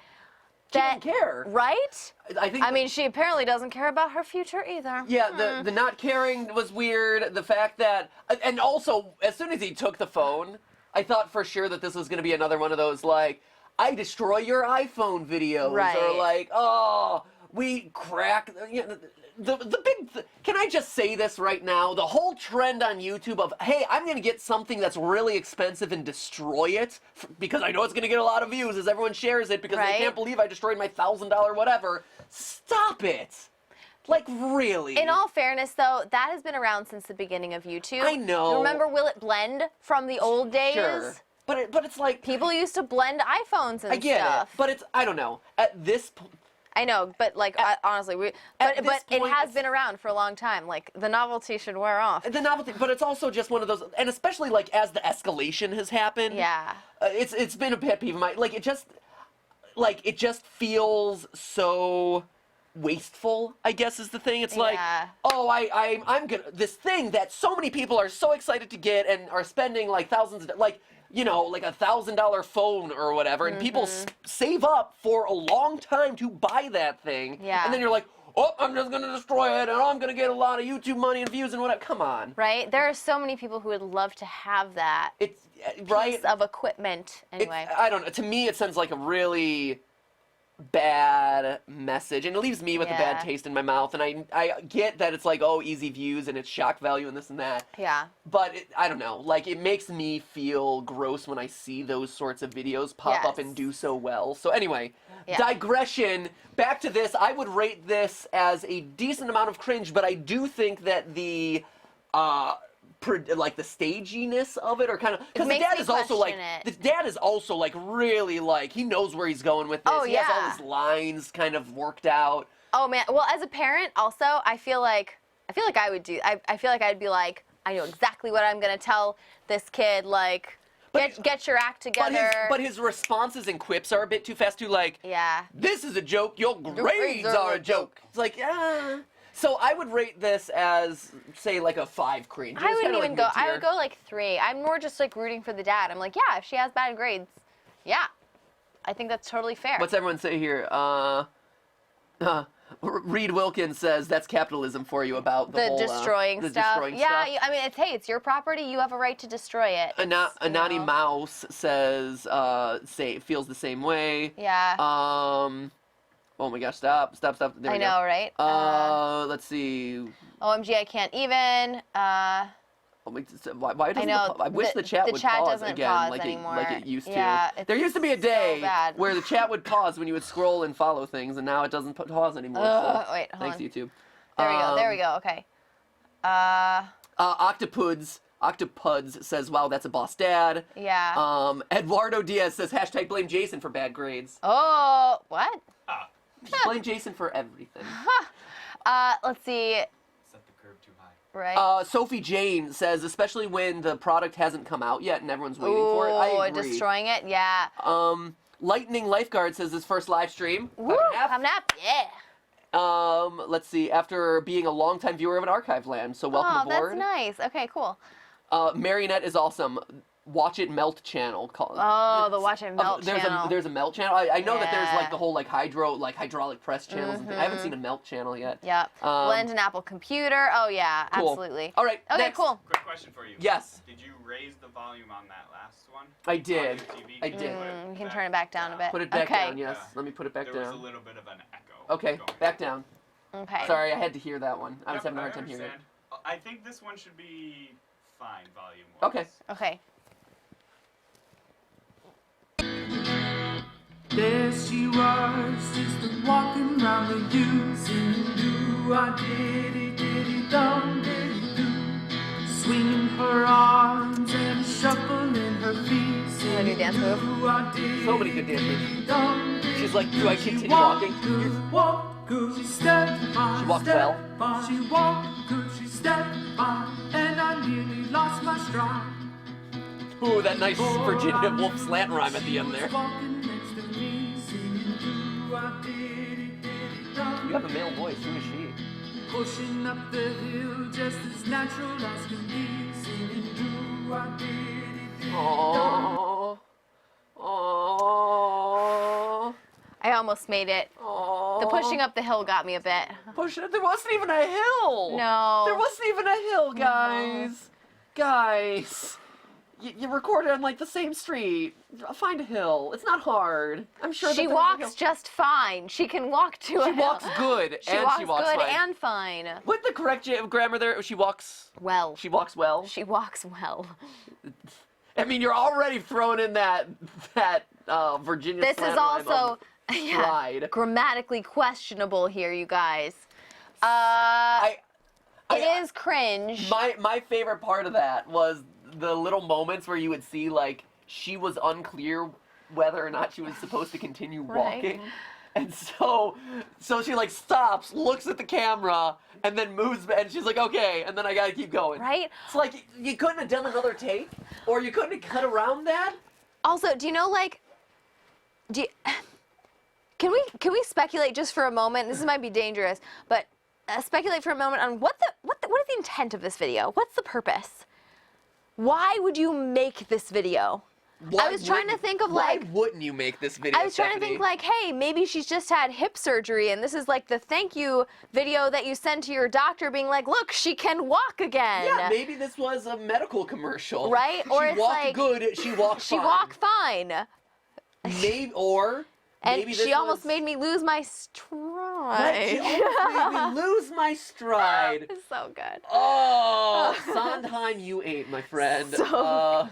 She didn't care. Right? I mean, she apparently doesn't care about her future either. Yeah, the not caring was weird. The fact that... And also, as soon as he took the phone, I thought for sure that this was going to be another one of those, like, I destroy your iPhone videos. Right. Or like, oh, we crack... You know, the big... Can I just say this right now? The whole trend on YouTube of, hey, I'm going to get something that's really expensive and destroy it because I know it's going to get a lot of views as everyone shares it because they can't believe I destroyed my $1,000 whatever. Stop it. Like, really? In all fairness, though, that has been around since the beginning of YouTube. I know. Remember Will It Blend from the old days? Sure. But it's like... People used to blend iPhones and stuff. I get it. But it's... I don't know. At this point... I know, but like honestly, but it has been around for a long time. Like the novelty should wear off. The novelty, but it's also just one of those, and especially like as the escalation has happened. Yeah. It's been a pet peeve of mine. Like it just feels so wasteful, I guess is the thing. It's like, Yeah. oh, I'm gonna, this thing that so many people are so excited to get and are spending like thousands of, like, you know, like $1,000 phone or whatever, and people save up for a long time to buy that thing. Yeah. And then you're like, oh, I'm just gonna destroy it, and I'm gonna get a lot of YouTube money and views and whatever. Come on. Right? There are so many people who would love to have that right? piece of equipment. Anyway. I don't know. To me, it sends like a really bad message, and it leaves me with a bad taste in my mouth. And I get that it's like, oh, easy views and it's shock value and this and that. Yeah. But I don't know. Like, it makes me feel gross when I see those sorts of videos pop up and do so well. So anyway, digression. Back to this. I would rate this as a decent amount of cringe, but I do think that the like the staginess of it, or kind of, because the dad is also like really like, he knows where he's going with this. Oh, he has all his lines kind of worked out. Oh man, well, as a parent also, I feel like I would do, I feel like I'd be like, I know exactly what I'm gonna tell this kid, like, get your act together. But his responses and quips are a bit too fast too, like, this is a joke, your grades are a joke. It's like, So I would rate this as, say, like a 5 cringe. I wouldn't even go, I would go like 3. I'm more just like rooting for the dad. I'm like, yeah, if she has bad grades, yeah. I think that's totally fair. What's everyone say here? Reed Wilkins says that's capitalism for you about the whole destroying the stuff. Destroying yeah, stuff. I mean, it's your proproperty. You have a right to destroy it. Anani Mouse says feels the same way. Yeah. Oh my gosh! Stop! There I we know, go. right? Let's see. OMG, I can't even. Why doesn't I wish the chat would pause again, like it used to. Yeah, there used to be a day so where the chat would pause when you would scroll and follow things, and now it doesn't pause anymore. So wait, hold thanks, on. YouTube. There we go. Okay. Octopuds says, wow, that's a boss dad. Yeah. Eduardo Diaz says, hashtag blame Jason for bad grades. Oh, what? Just blame Jason for everything. Let's see. Set the curve too high. Right. Sophie Jane says, especially when the product hasn't come out yet and everyone's waiting for it. I agree. Destroying it, yeah. Lightning Lifeguard says his first live stream. Woo, coming up, yeah. Let's see, after being a longtime viewer of an Archive Land, so welcome aboard. Oh, that's nice. Okay, cool. Marionette is awesome. Watch It Melt channel. Oh, the Watch It Melt channel. There's a Melt channel. I know that there's like the whole like hydraulic press channels and things. I haven't seen a Melt channel yet. Yep. Blend an Apple computer. Oh yeah, cool. Absolutely. All right. Okay, next. cool. Quick question for you. Yes. Did you raise the volume on that last one? I did. I did. You can turn it back down a bit. Put it back down. Yes. Let me put it back there down. There was a little bit of an echo. Okay. Back down. Okay. Sorry, I had to hear that one. I was having a hard time hearing it. I think this one should be fine volume-wise. Okay. Okay. There she was, just walking round with you, singing do-a-diddy-diddy-dum, diddy-do, swinging her arms and shuffling her feet, singing dance move. So many good dance moves. She's like, do I continue walking? She stepped by, she walked well. She walked good, she stepped by, and I nearly lost my stride. Ooh, that nice Virginia Woolf slant rhyme at the end there. You have a male voice. Who is she? Pushing up the hill just as natural as can be, singing Aww. Aww. I almost made it. Aww. The pushing up the hill got me a bit. There wasn't even a hill. No. There wasn't even a hill, guys. Guys. You recorded on like the same street. Find a hill. It's not hard. I'm sure she walks just fine. She can walk to a hill. She walks good. She walks good and fine. What's the correct grammar there? She walks well. She walks well. She walks well. I mean, you're already throwing in that Virginia. This is also grammatically questionable here, you guys. It is cringe. My favorite part of that was the little moments where you would see, like, she was unclear whether or not she was supposed to continue walking. And so she, like, stops, looks at the camera, and then moves, and she's like, okay, and then I gotta keep going. Right? It's like, you couldn't have done another take? Or you couldn't have cut around that? Also, do you know, like, can we we speculate just for a moment? This might be dangerous, but speculate for a moment on what is the intent of this video? What's the purpose? Why would you make this video? I was trying to think of like. Why wouldn't you make this video? I was trying to think like, hey, maybe she's just had hip surgery, and this is like the thank you video that you send to your doctor, being like, look, she can walk again. Yeah, maybe this was a medical commercial. Right? Or she it's walked like good. She walked fine. She walked fine. Maybe or. And maybe she almost made me lose my stride. Right, she almost made me lose my stride. It's so good. Oh, Sondheim, you ate, my friend. So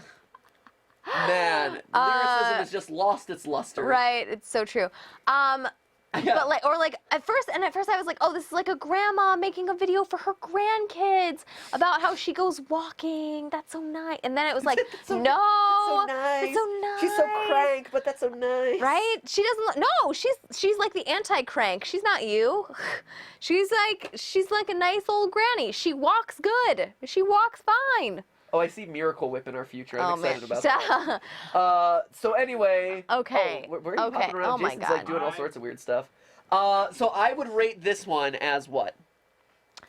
man, lyricism has just lost its luster. Right, it's so true. But like, or like at first I was like, oh, this is like a grandma making a video for her grandkids about how she goes walking. That's so nice. And then it was like, That's so nice. It's so nice. She's so crank, but that's so nice. Right? She doesn't. No, she's like the anti-crank. She's not you. She's like a nice old granny. She walks good. She walks fine. Oh, I see Miracle Whip in our future. I'm excited about that. So anyway. Okay. Oh, where are you hopping around? Oh my Jason's God. like doing all sorts of weird stuff. So I would rate this one as what?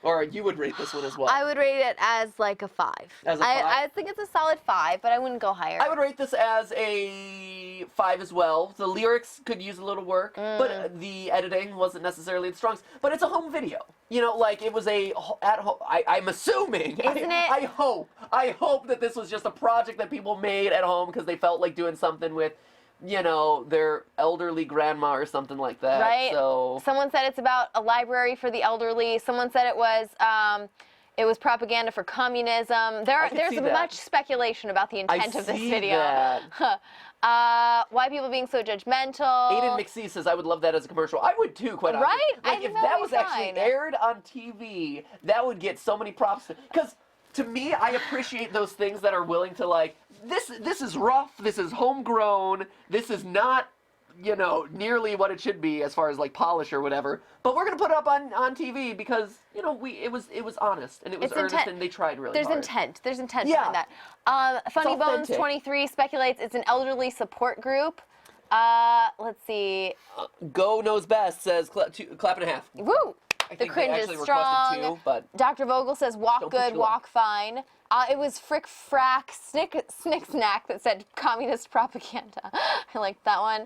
Or you would rate this one as what? I would rate it as like a 5. As a 5? I think it's a solid 5, but I wouldn't go higher. I would rate this as a 5 as well. The lyrics could use a little work, but the editing wasn't necessarily the strongest. But it's a home video. You know, like it was a at home. I'm assuming. Isn't it? I hope that this was just a project that people made at home because they felt like doing something with, you know, their elderly grandma or something like that. Right. So Someone said it's about a library for the elderly. Someone said it was propaganda for communism. There's much speculation about the intent of this video. Why people being so judgmental. Aiden McSee says, I would love that as a commercial. I would too, quite honestly. Right? Like, I think if that was would be actually fine. aired on TV, that would get so many props. Because to me, I appreciate those things that are willing to like, this is rough, this is homegrown, this is not, you know, nearly what it should be as far as like polish or whatever. But we're gonna put it up on TV because, you know, it was honest and it was earnest and they tried really hard. There's intent behind that. Funny Bones 23 speculates it's an elderly support group. Let's see. Go Knows Best says clap and a half. Woo! I The think cringe they is actually strong. requested 2, but Dr. Vogel says walk Don't push good, your walk fine. It was Frick Frack Snick Snack that said communist propaganda. I liked that one.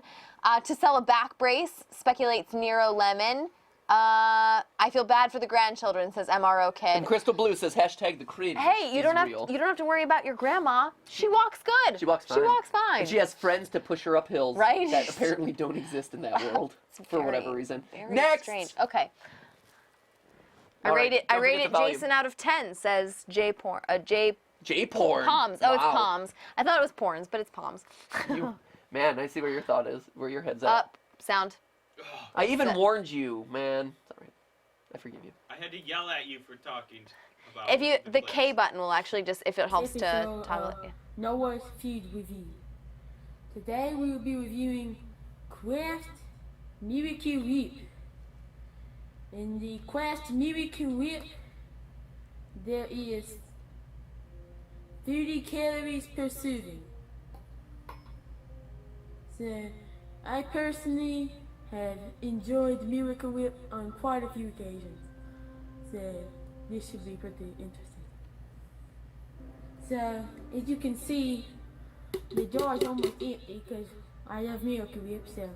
To sell a back brace speculates Nero Lemon. I feel bad for the grandchildren, says MRO Kid. And Crystal Blue says hashtag the cringe. Hey, you don't have to worry about your grandma. She walks good. She walks fine. She walks fine. And she has friends to push her up hills. Right? That apparently don't exist in that world for whatever reason. Very Next. strange. Okay. I All rate right, it don't forget the volume. Jason out of 10, says J porn. J-porn. Palms. Oh, it's Wow. palms. I thought it was porns, but it's palms. Man, I see where your thought is, where your head's at. Up, sound. I even warned you, man. It's all right. I forgive you. I had to yell at you for talking about If you, the K button will actually just, if it helps This to episode, toggle it. Yeah. Noah's Feud Review. Today we will be reviewing Quest Miracle Whip. In the Quest Miracle Whip, there is 30 calories per serving. So, I personally have enjoyed Miracle Whip on quite a few occasions. So, this should be pretty interesting. So, as you can see, the jar is almost empty because I love Miracle Whip, so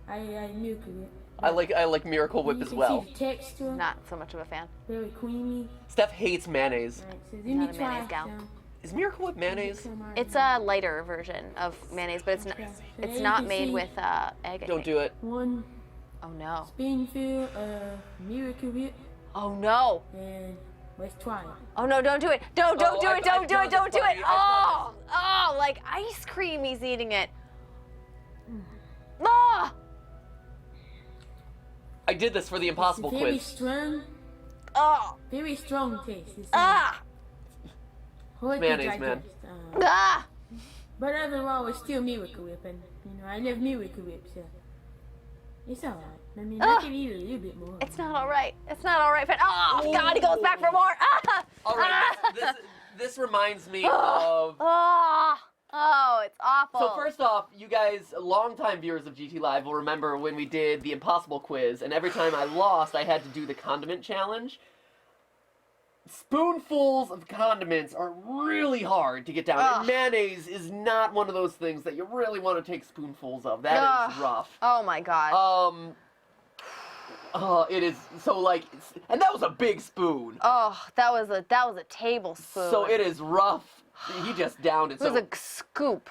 I Miracle Whip. I like Miracle Whip as well. See the texture. Not so much of a fan. Very creamy. Steph hates mayonnaise. Right, so let Not me a try mayonnaise gal. some. Is Miracle Whip mayonnaise? It's a lighter version of mayonnaise, but it's not. there It's you not can made see- with egg. I Don't think. do it. One Oh no. spoonful of Miracle Whip, Oh no. and let's try it. Oh no! Don't do it! Don't Oh, do it! I've Don't do done it! Don't this, do it! buddy. I've Oh, like ice cream. He's eating it. Ah! I did this for the impossible It's very quiz. strong, Oh! very strong taste. It's Ah! hard to Mayonnaise, man. digest, Ah! But overall, it's still Miracle Whip, and you know I love Miracle Whip, so it's alright. I mean, I can eat a little bit more. It's not all right. It's not all right. Oh God! He goes back for more. Ah! All right. This reminds me of. Ah! Oh, it's awful. So first off, you guys, longtime viewers of GTLive, will remember when we did the Impossible quiz, and every time I lost, I had to do the condiment challenge. Spoonfuls of condiments are really hard to get down, and mayonnaise is not one of those things that you really want to take spoonfuls of. That is rough. Oh my god. It is so like, and that was a big spoon. Oh, that was a tablespoon. So it is rough. He just downed it. It was a scoop.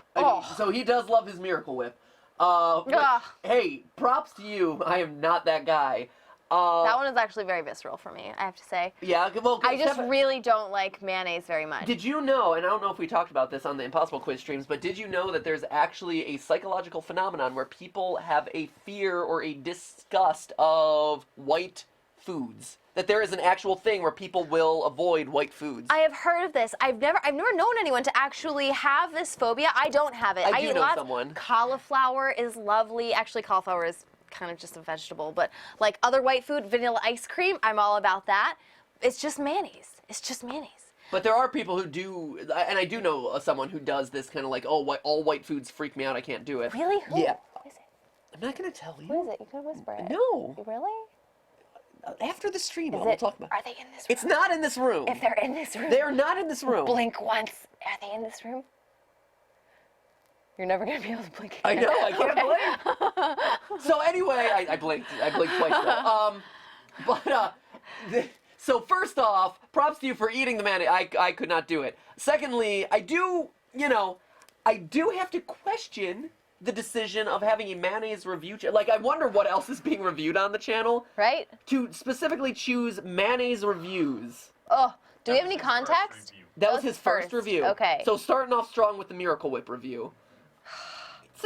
So he does love his Miracle Whip. But, hey, props to you. I am not that guy. That one is actually very visceral for me, I have to say. Yeah, well, I just really don't like mayonnaise very much. Did you know, and I don't know if we talked about this on the Impossible Quiz streams, but did you know that there's actually a psychological phenomenon where people have a fear or a disgust of white foods? That there is an actual thing where people will avoid white foods. I have heard of this. I've never known anyone to actually have this phobia. I don't have it. I do eat know lots. someone. Cauliflower is lovely. Actually, cauliflower is kind of just a vegetable, but like other white food, vanilla ice cream, I'm all about that. It's just mayonnaise. It's just mayonnaise. But there are people who do, and I do know someone who does this kind of like, oh, all white foods freak me out, I can't do it. Really? Who? Yeah. Who is it? I'm not going to tell you. Who is it? You can whisper it. No. Really? After the stream, Is we'll it- talk about it. Are they in this room? It's not in this room. If they're in this room. They are not in this room. Blink once. Are they in this room? You're never going to be able to blink I again. know, I can't blink. So anyway, I blinked twice though. So first off, props to you for eating the mayonnaise. I could not do it. Secondly, I do have to question the decision of having a mayonnaise review. Like, I wonder what else is being reviewed on the channel. Right? To specifically choose mayonnaise reviews. Oh, do we have any context? That was his first review. Okay. So starting off strong with the Miracle Whip review.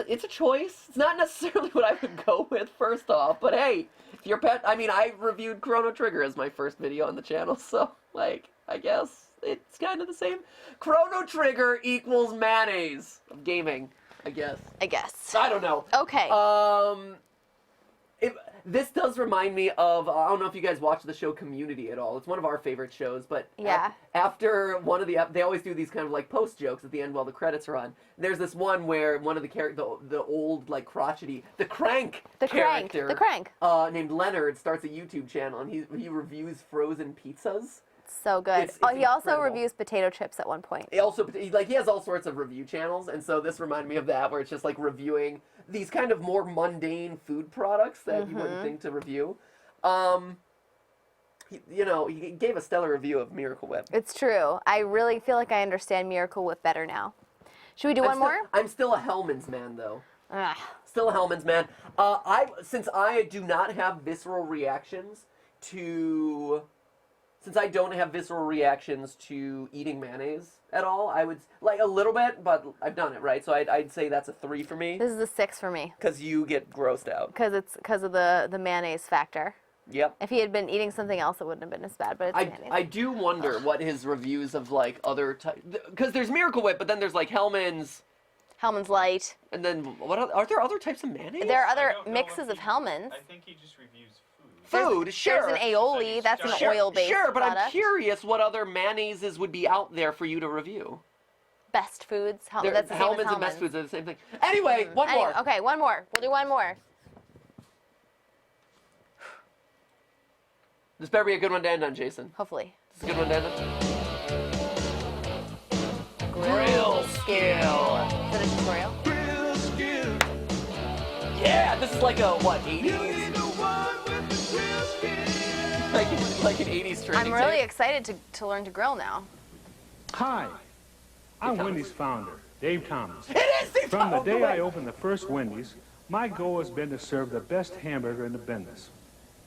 It's a choice. It's not necessarily what I would go with first off, but hey, if you're pet, I mean, I reviewed Chrono Trigger as my first video on the channel, so like, I guess it's kind of the same. Chrono Trigger equals mayonnaise of gaming, I guess. I don't know. Okay. This does remind me of, I don't know if you guys watch the show Community at all. It's one of our favorite shows, but Yeah. after one of they always do these kind of like post jokes at the end while the credits are on. There's this one where one of the old like crotchety, the crank character, named Leonard starts a YouTube channel and he reviews frozen pizzas. So good. It's He also incredible. reviews potato chips at one point. He has all sorts of review channels, and so this reminded me of that, where it's just like reviewing these kind of more mundane food products that you wouldn't think to review. He gave a stellar review of Miracle Whip. It's true. I really feel like I understand Miracle Whip better now. Should we do one more? I'm still a Hellman's man, though. Ugh. Still a Hellman's man. Since I do not have visceral reactions to... Since I don't have visceral reactions to eating mayonnaise at all, I would, like, a little bit, but I've done it, right? So I'd say that's a 3 for me. This is a 6 for me. Because you get grossed out. Because of the mayonnaise factor. Yep. If he had been eating something else, it wouldn't have been as bad, but it's mayonnaise. I do wonder what his reviews of, like, other types... Because there's Miracle Whip, but then there's, like, Hellman's Light. And then, are there other types of mayonnaise? There are other mixes of Hellman's. I think he just reviews food, sure. There's an aioli, that's an oil-based Sure, but product. I'm curious what other mayonnaises would be out there for you to review. Best Foods. That's the same as Hellman's and Best Foods are the same thing. Anyway, one more. Okay, one more. We'll do one more. This better be a good one to end on, Jason. Hopefully. This is a good one to end on. Grill skill. Is it a tutorial? Grill skill. Yeah, this is like a, what, 80s? Like an 80s training I'm really tape. excited to learn to grill now. Hi, I'm Wendy's founder, Dave Thomas. It is Dave From the Thomas! day I opened the first Wendy's, my goal has been to serve the best hamburger in the business.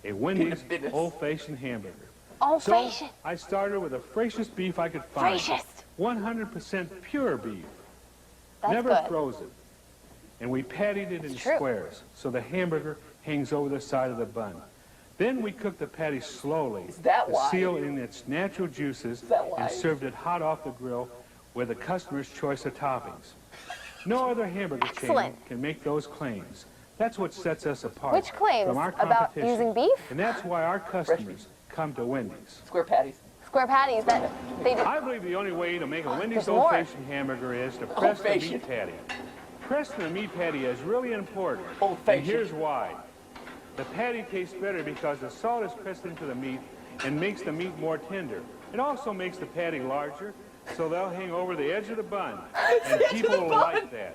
A Wendy's old-fashioned hamburger. Old-fashioned? So I started with the freshest beef I could find. Freshest? 100% pure beef. That's Never good. frozen. And we patted it in squares, so the hamburger hangs over the side of the bun. Then we cooked the patty slowly that to why? seal in its natural juices that why? and served it hot off the grill with the customer's choice of toppings. No other hamburger chain Excellent. can make those claims. That's what sets us apart Which claims? from our About competition. using beef? And that's why our customers come to Wendy's. Square patties. square patties that they do. I believe the only way to make a Wendy's There's more. old-fashioned hamburger is to press the meat patty. Pressing the meat patty is really important. And here's why. The patty tastes better because the salt is pressed into the meat and makes the meat more tender. It also makes the patty larger, so they'll hang over the edge of the bun, and people will like that.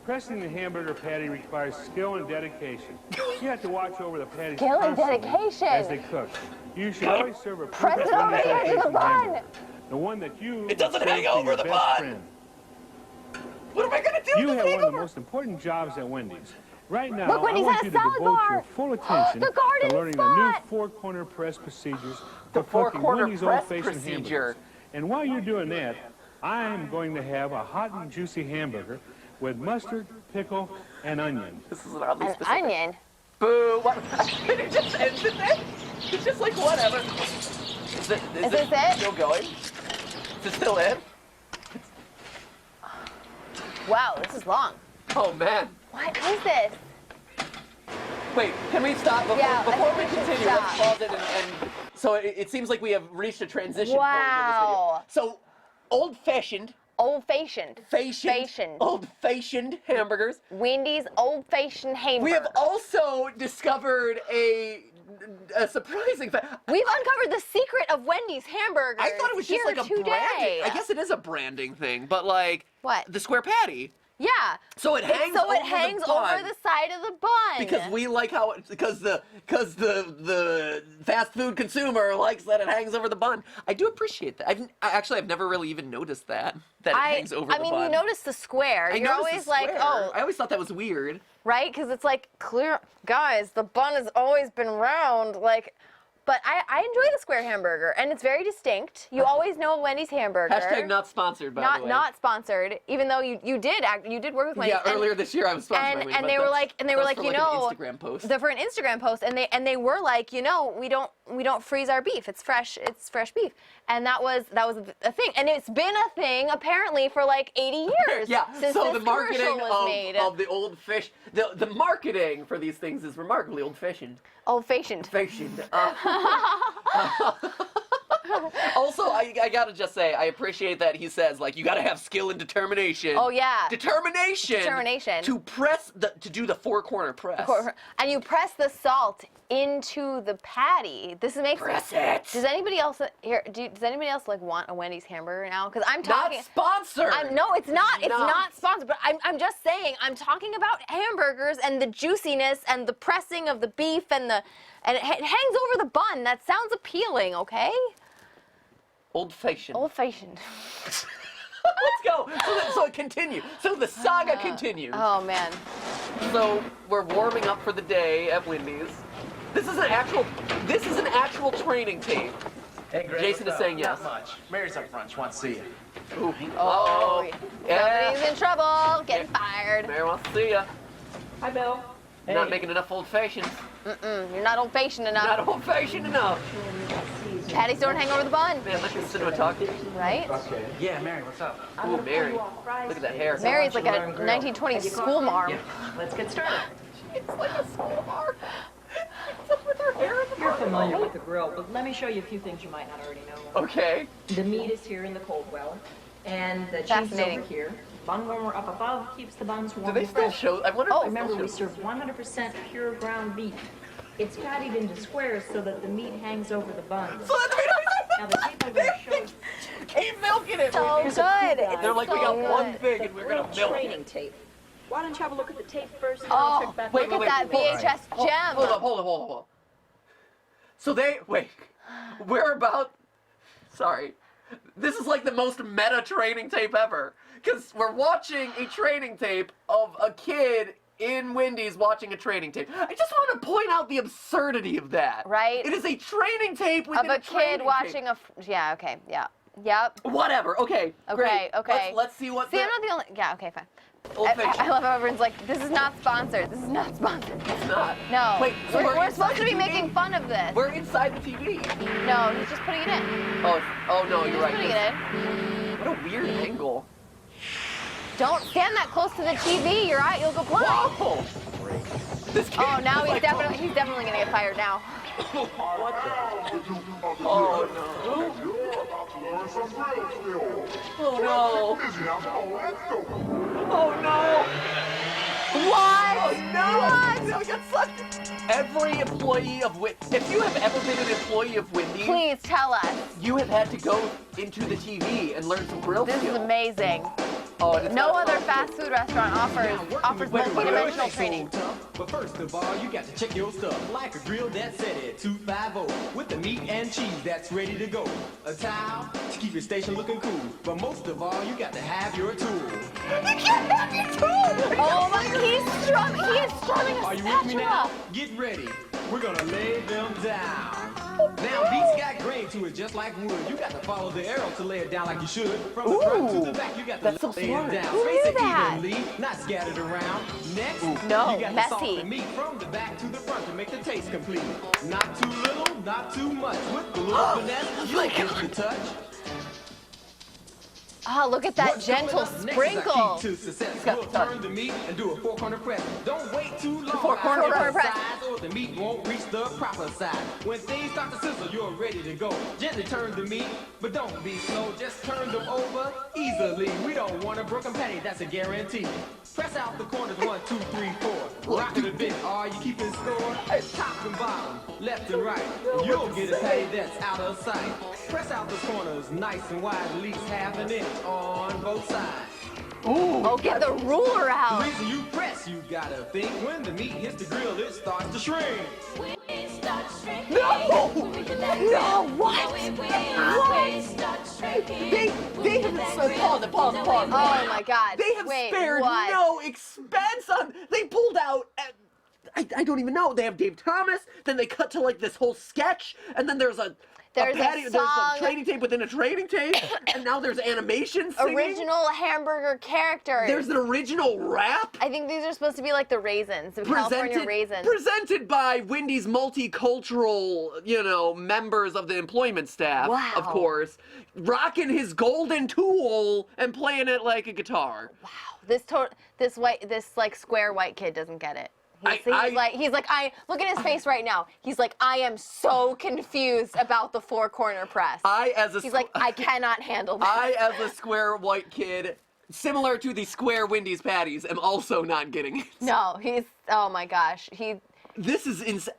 Pressing the hamburger patty requires skill and dedication. You have to watch over the patties Skill and constantly dedication. as they cook. You should always serve a Press perfect it over Wendy's the edge of the old-fashioned bun. hamburger. The one that you It doesn't serve hang to over your the best bun. friend. What am I gonna do? You Does it have hang one of the over? most important jobs at Wendy's. Right now, Look, Wendy's I want has you a to salad devote bar. your full attention The garden to learning the spot. new four-corner press procedures The for cooking four-corner Wendy's press old-fashioned procedure. hamburgers. And while you're doing that, I am going to have a hot and juicy hamburger with mustard, pickle, and onion. This is an oddly An specific. onion. Boo! What? It just ends in there? It's just like whatever. Is Is this it? Still going? Is it still in? Wow, this is long. Oh man. What is this? Wait, can we stop before, Yeah, I before think we we should continue? stop. Let's pause it and so it seems like we have reached a transition Wow. point in this video. So old-fashioned. Old-fashioned. Fashioned. Old-fashioned hamburgers. Wendy's old-fashioned hamburger. We have also discovered a surprising fact. We've uncovered the secret of Wendy's hamburgers. I thought it was just here like a today. branding. I guess it is a branding thing, but like What? the square patty. Yeah. So it hangs So it over hangs the bun. over the side of the bun. Because we like how it, because the fast food consumer likes that it hangs over the bun. I do appreciate that. I've never really even noticed that it hangs over the bun. I mean, you notice the square. You're noticed always the like, square. oh, I always thought that was weird. right? Because it's like clear, guys. The bun has always been round, like. But I enjoy the square hamburger, and it's very distinct. You always know a Wendy's hamburger. Hashtag not sponsored, by the way. Not sponsored, even though you did work with Wendy's. Yeah, earlier this year I was sponsored by Wendy's. And they were like, you know, an Instagram post. For an Instagram post, and they were like, you know, we don't freeze our beef. It's fresh beef, and that was a thing, and it's been a thing apparently for like 80 years. Yeah. Since So this the marketing commercial was made. of the old fish, the marketing for these things is remarkably old-fashioned. Old-fashioned. Fashioned. Also, I gotta just say, I appreciate that he says, like, you gotta have skill and determination. Oh yeah. Determination. To do the four-corner press. And you press the salt into the patty. This makes Press it. Does anybody else here? Does anybody else like want a Wendy's hamburger now? Because I'm talking. Not sponsored. No, it's not. It's not. not sponsored. But I'm just saying. I'm talking about hamburgers and the juiciness and the pressing of the beef and it hangs over the bun. That sounds appealing. Okay. Old-fashioned. Old-fashioned. Let's go. So it continues. So the saga continues. Oh man. So we're warming up for the day at Wendy's. This is an actual training tape. Hey, Greg, Jason what's is saying up? yes. Not much. Mary's up front. She wants to see you. Ooh. Oh. Yeah. Somebody's in trouble. Getting fired. Mary wants to see ya. Hi, Bill. You're not making enough old-fashioned. You're not old-fashioned enough. Not old-fashioned enough. Patties don't hang over the bun. Man, look at cinema talk. Right? Okay. Yeah, Mary, what's up? Ooh, Mary. Look at that hair. Mary's like a 1920s school marm. Yeah. Let's get started. It's like a school marm. You're familiar with the grill, but let me show you a few things you might not already know. Okay. The meat is here in the cold well, and the cheese is Fascinating. over here. Bun warmer up above keeps the buns warm. Do they still show? I wonder if they remember, still we show. serve 100% pure ground beef. It's patted into squares so that the meat hangs over the buns. Now the tape I'm going to show is Keep milking it. So Here's a good. few They're like, we guys. got So one good. thing and we're gonna milk Training it. tape. Why don't you have a look at the tape first and then I'll Oh, check back look at that VHS gem. Hold on. So we're about, sorry. This is like the most meta training tape ever. Because we're watching a training tape of a kid in Wendy's watching a training tape. I just want to point out the absurdity of that. Right? It is a training tape Of within a a training kid watching tape. yeah, okay, yeah. Yep. Whatever, okay, great. Okay. Let's see what See, I'm not the only. Yeah, okay, fine. Old-fashioned. I love how everyone's like, this is not sponsored. This is not sponsored. It's not. No. Wait, so we're inside supposed to the be TV? making fun of this. We're inside the TV. No, he's just putting it in. Oh no, you're right. Putting it in. What a weird angle. Don't stand that close to the TV. You're right. You'll go blind. Whoa! This kid Oh, now is he's like, definitely gonna get get fired now. What the? Oh no. Oh no. Oh no. What? Oh no. What? No, we got sucked. Every employee of if you have ever been an employee of Wendy's, Please tell us. you have had to go into the TV and learn some grill This skills. is amazing. Oh, and it's No not other so fast food restaurant offers multi-dimensional training. But first of all, you got to check your stuff. Like a grill that's set at 250 with the meat and cheese that's ready to go. A towel to keep your station looking cool. But most of all, you got to have your tool. You can't have your tool! Oh my, he is strumming a Are you with me now? spatula. Get ready. We're gonna lay them down. Now, beats got grain to it just like wood. You got to follow the arrow to lay it down like you should. From the front to the back, you got to lay it down. Who Space knew it that? evenly, not scattered around. Next, No, you got to salt messy. the meat from the back to the front to make the taste complete. Not too little, not too much. With the little finesse, you'll get the touch. Oh, look at that What's coming gentle up next sprinkle. is our key to success. We'll turn the meat and do a four-corner press. Don't wait too long. Four-corner press. Or the meat won't reach the proper size. When things start to sizzle, you're ready to go. Gently turn the meat, but don't be slow. Just turn them over easily. We don't want a broken patty, that's a guarantee. Press out the corners, 1, 2, 3, 4. Rock it a bit, are you keeping score? Top and bottom, left and right. You'll get a patty that's out of sight. Press out the corners, nice and wide, at least half an inch on both sides. Ooh, oh, get the ruler out. The reason you press, you gotta think. When the meat hits the grill, it starts to shrink. No! No, what? They have pause. Oh my God. They have Wait, spared what? no expense on. They pulled out. I don't even know. They have Dave Thomas. Then they cut to like this whole sketch, and then there's a training tape within a training tape, and now there's animation singing. Original hamburger characters. There's an original rap. I think these are supposed to be like the raisins, the California raisins. Presented by Wendy's multicultural, members of the employment staff, Wow. of course, rocking his golden tool and playing it like a guitar. Wow, this square white kid doesn't get it. He's like, look at his face right now. He's like, I am so confused about the four-corner press. He's like, I cannot handle this. I, as a square white kid, similar to the square Wendy's patties, am also not getting it. No, oh my gosh. This is insane.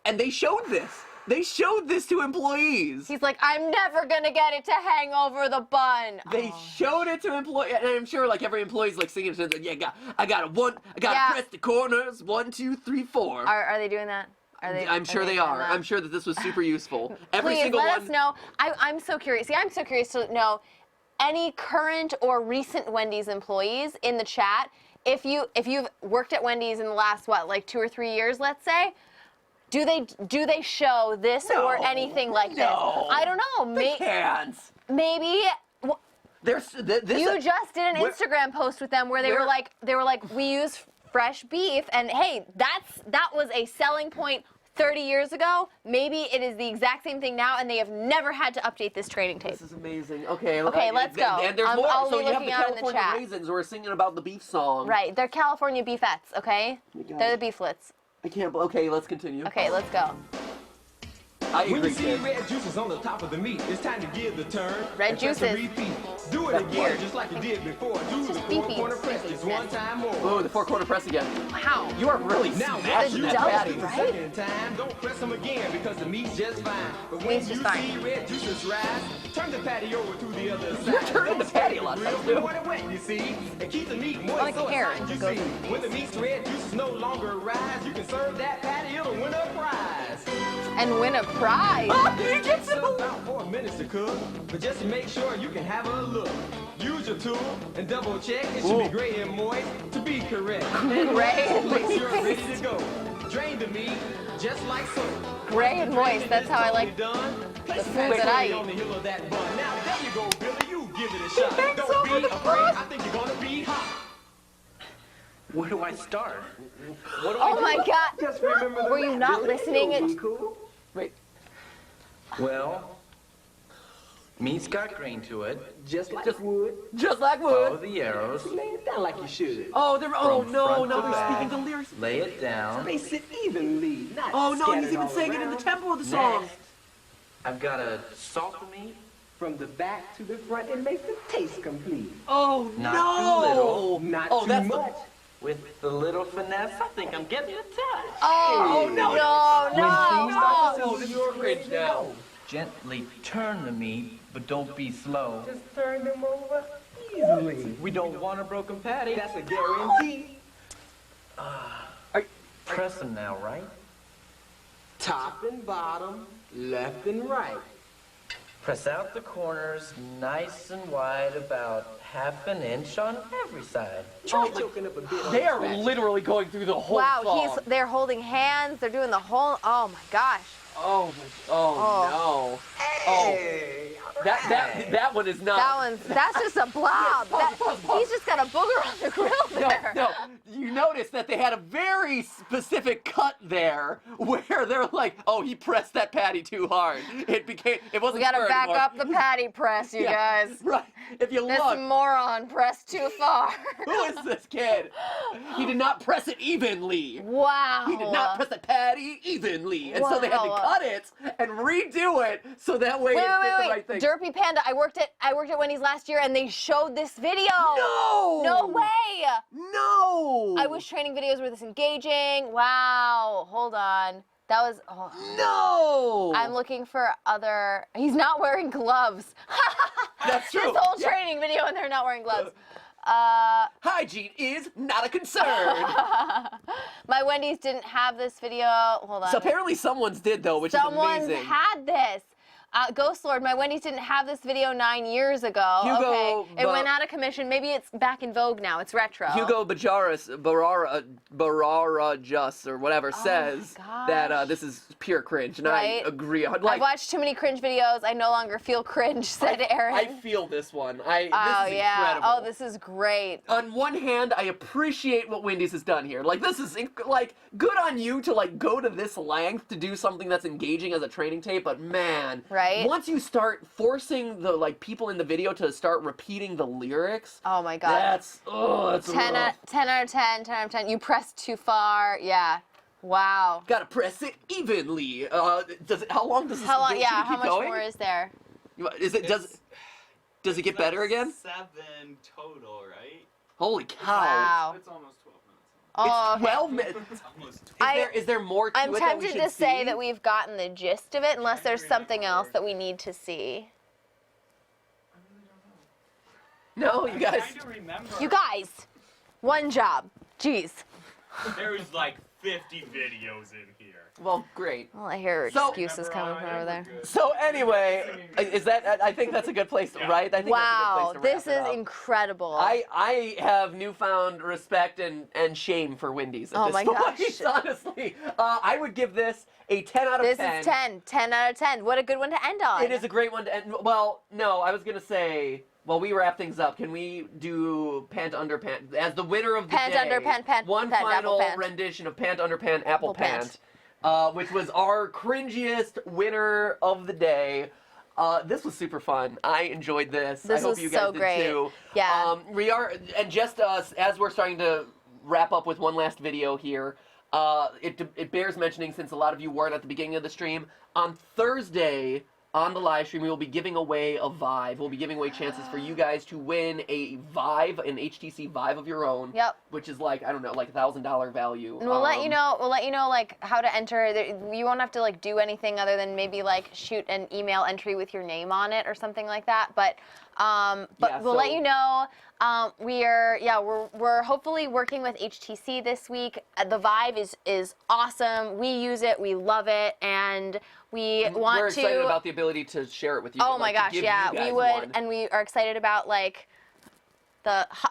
And they showed this. They showed this to employees. He's like, I'm never gonna get it to hang over the bun. They showed it to employees, and I'm sure like every employee's like singing it. Yeah, I gotta press the corners. 1, 2, 3, 4. Are they doing that? I'm sure they are. I'm sure that this was super useful. Every Please single let one. us know. I'm so curious. See, I'm so curious to know any current or recent Wendy's employees in the chat. If you've worked at Wendy's in the last 2 or 3 years, let's say. Do they show this or anything like this? I don't know. They can't. Maybe. You just did an Instagram post with them where they were like, we use fresh beef, and hey, that was a selling point 30 years ago. Maybe it is the exact same thing now, and they have never had to update this training tape. This is amazing. Okay, let's go. And there's more. I'll So be you have the looking out in the California chat. raisins who are singing about the beef song. Right, they're California beefettes. Okay, they're the beeflets. I can't. Okay, let's continue. Okay, let's go. I When agree, you see kid. red juices on the top of the meat, it's time to give the turn. Red and press juices. the repeat. Do it again, just like you did before. Do the four-corner press just one time more. Oh, the four-corner press again. Wow. You are really Now, smashing you that patty. the second time, don't press them again because the meat's just fine. But when you see red juices rise, turn the patty over to the other side. You're turning the patty a lot, Real too. wet, you see, and keep the meat moist Like so hair, it's it not goes juicy. When the meat's red juices no longer rise, you can serve that patty, it'll win a prize. And win a prize. He gets it. About 4 minutes to cook, but just to make sure you can have a look. Use your tool and double check. It should be gray and moist to be correct. Gray and Once you're moist. ready to go, drain the meat just like so. Gray and moist. That's how I like the food that I on the eat. heel of that bun. Now there you go, Billy. You give it a shot. hangs Don't over be the afraid. bun. I think you're gonna be hot. Where do I start? Oh my God. Just remember the Were you not Billy, listening? you'll be cool. Wait. Well, Meat's got grain to it. Just like wood. Just like Follow wood. the arrows. Lay it down like you should. Oh, From no, front now to they're back. speaking the lyrics. Lay it down. Place it evenly, not Oh no, he's scattered even all saying it in the around. tempo of the song. Next, I've got to salt the meat. From the back to the front, it makes the taste complete. Oh Not no! too little. Not Oh, too that's much. With the little finesse, I think I'm getting a touch. Oh no! No, this is cringe now. Gently turn the meat, but don't be slow. Just turn them over easily. We don't want a broken patty. That's a guarantee. Press them now, right? Top and bottom, left and right. Press out the corners nice and wide, about ½ inch on every side. Try choking up a bit on They the are scratch. literally going through the whole Wow, song. they're holding hands. They're doing the whole. Oh my gosh. Oh no! Hey, That one is not. That's just a blob. Pause. He's just got a booger on the grill there. No. You notice that they had a very specific cut there, where they're like, "Oh, he pressed that patty too hard. It wasn't." We gotta square back anymore." up the patty press, you Yeah, guys. Right. If you This look, moron pressed too far. who is this kid? He did not press it evenly. Wow. He did not press the patty evenly, and so they had to Wow. cut it and redo it so that way it fit the right thing. Derpy Panda, I worked at Wendy's last year and they showed this video. No! No way! No! I wish training videos were this engaging. Wow. Hold on. That was No! I'm looking for other. He's not wearing gloves. That's true. This whole Yeah. training video and they're not wearing gloves. Hygiene is not a concern. My Wendy's didn't have this video. Hold on. So apparently someone's did though, which Someone's is amazing. had this. Ghost Lord, my Wendy's didn't have this video 9 years ago. Hugo, okay, it went out of commission. Maybe it's back in vogue now. It's retro. Hugo Barara Just or whatever says that this is pure cringe, and Right? I agree. I've watched too many cringe videos. I no longer feel cringe, said Aaron. I feel this one. Oh, This is yeah. incredible. Oh, this is great. On one hand, I appreciate what Wendy's has done here. Like, this is, like, good on you to, like, go to this length to do something that's engaging as a training tape, but man. Right? Once you start forcing the, like, people in the video to start repeating the lyrics. Oh, my God. That's 10 rough. out of 10. You pressed too far. Yeah. Wow. Gotta press it evenly. How long does this How long? should Yeah, we how keep much going? more is there? Does it get better again? 7 total, right? Holy cow. Wow. It's almost 12 minutes. Oh, It's 12 minutes. It's almost Is there more to I'm it that we tempted should to say see? that we've gotten the gist of it, unless there's something else that we need to see. No, you guys. I kind of remember. You guys, one job. Jeez. There's like 50 videos in here. Well, great. Well, I hear So- excuses coming from over there. So anyway, is that? I think that's a good place, right? I think Wow, that's a good place this to wrap it is up. incredible. I have newfound respect and shame for Wendy's at Oh this my point, gosh. honestly. I would give this a 10 out of This 10. is 10. 10 out of 10. What a good one to end on. It is a great one to end. Well, no, I was going to say, while we wrap things up, can we do Pant Under Pant? As the winner of the Pant day, Under Pant, Pant, one Pant, final Apple Pant. rendition of Pant Under Pant, Apple Pant. Pant, which was our cringiest winner of the day. This was super fun. I enjoyed this. This I hope was you guys so did great. too. Yeah. We are, and just as we're starting to wrap up with one last video here, it bears mentioning, since a lot of you weren't at the beginning of the stream, on Thursday on the live stream we will be giving away a Vive. We'll be giving away chances for you guys to win a Vive, an HTC Vive of your own. Yep. Which is like, I don't know, like $1,000 value. And we'll let you know. We'll let you know like how to enter. You won't have to like do anything other than maybe like shoot an email entry with your name on it or something like that. But Yeah, we'll let so- you know. We're hopefully working with HTC this week. The Vive is awesome. We use it. We love it, and we want We're to. excited about the ability to share it with you. Oh my like, to gosh, give yeah, you guys we would, one. and we are excited about like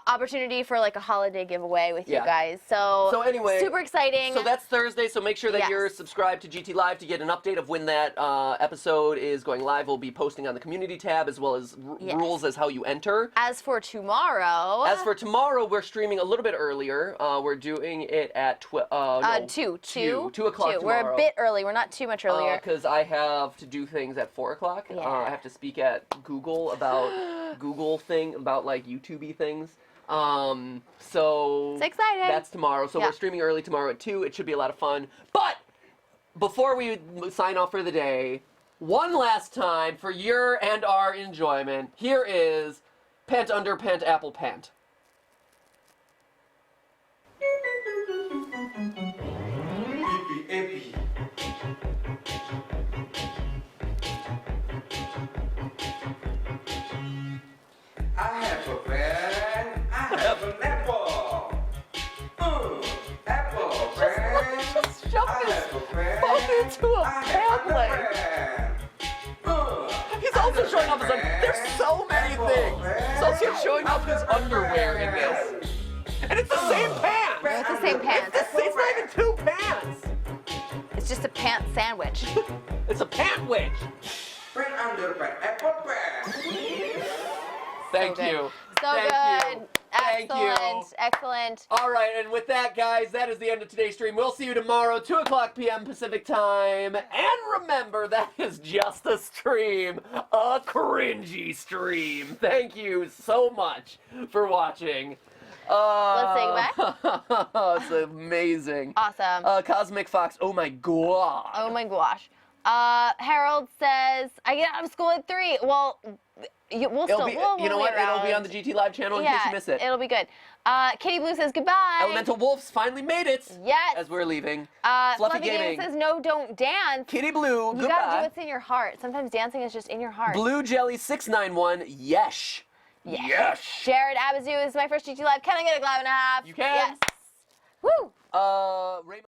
opportunity for like a holiday giveaway with you Yeah. guys. So anyway, super exciting. So that's Thursday. So make sure that Yes. you're subscribed to GTLive to get an update of when that episode is going live. We'll be posting on the community tab as well as Yes. rules as how you enter. As for tomorrow, we're streaming a little bit earlier. We're doing it at 2 o'clock 2 tomorrow. We're a bit early. We're not too much earlier. Because I have to do things at 4 o'clock. Yeah. I have to speak at Google about about like YouTube-y things. So it's exciting. That's tomorrow. So Yeah. we're streaming early tomorrow at 2. It should be a lot of fun. But before we sign off for the day, one last time for your and our enjoyment, here is Pant Under Pant Apple Pant. I have a pen. I have an apple. Apple pen. Just shove this phone into a pamphlet. He's also showing off his there's so many things. He's also showing off his underwear in this. And it's the same pants. It's the same pants. It's not even 2 pants. It's just a pant sandwich. It's a pantwich. Pen under pen. Apple pen. Thank you. So Thank good. you. Thank Excellent. you. Excellent. All right, and with that, guys, that is the end of today's stream. We'll see you tomorrow, 2 o'clock p.m. Pacific time. And remember, that is just a stream, a cringy stream. Thank you so much for watching. Let's say goodbye. It's amazing. Awesome. Cosmic Fox, oh my god. Oh my gosh. Harold says, I get out of school at 3. Well, we'll It'll be, we'll you know be what? around. It'll be on the GTLive channel in case you miss it. It'll be good. Kitty Blue says goodbye. Elemental Wolves finally made it. Yes. As we're leaving. Fluffy Gaming says no, don't dance. Kitty Blue, You goodbye. gotta do what's in your heart. Sometimes dancing is just in your heart. Blue Jelly 691, yes. Yes. Jared Abazu is my first GTLive. Can I get a Live and a half? You can. Yes. Woo. Raymond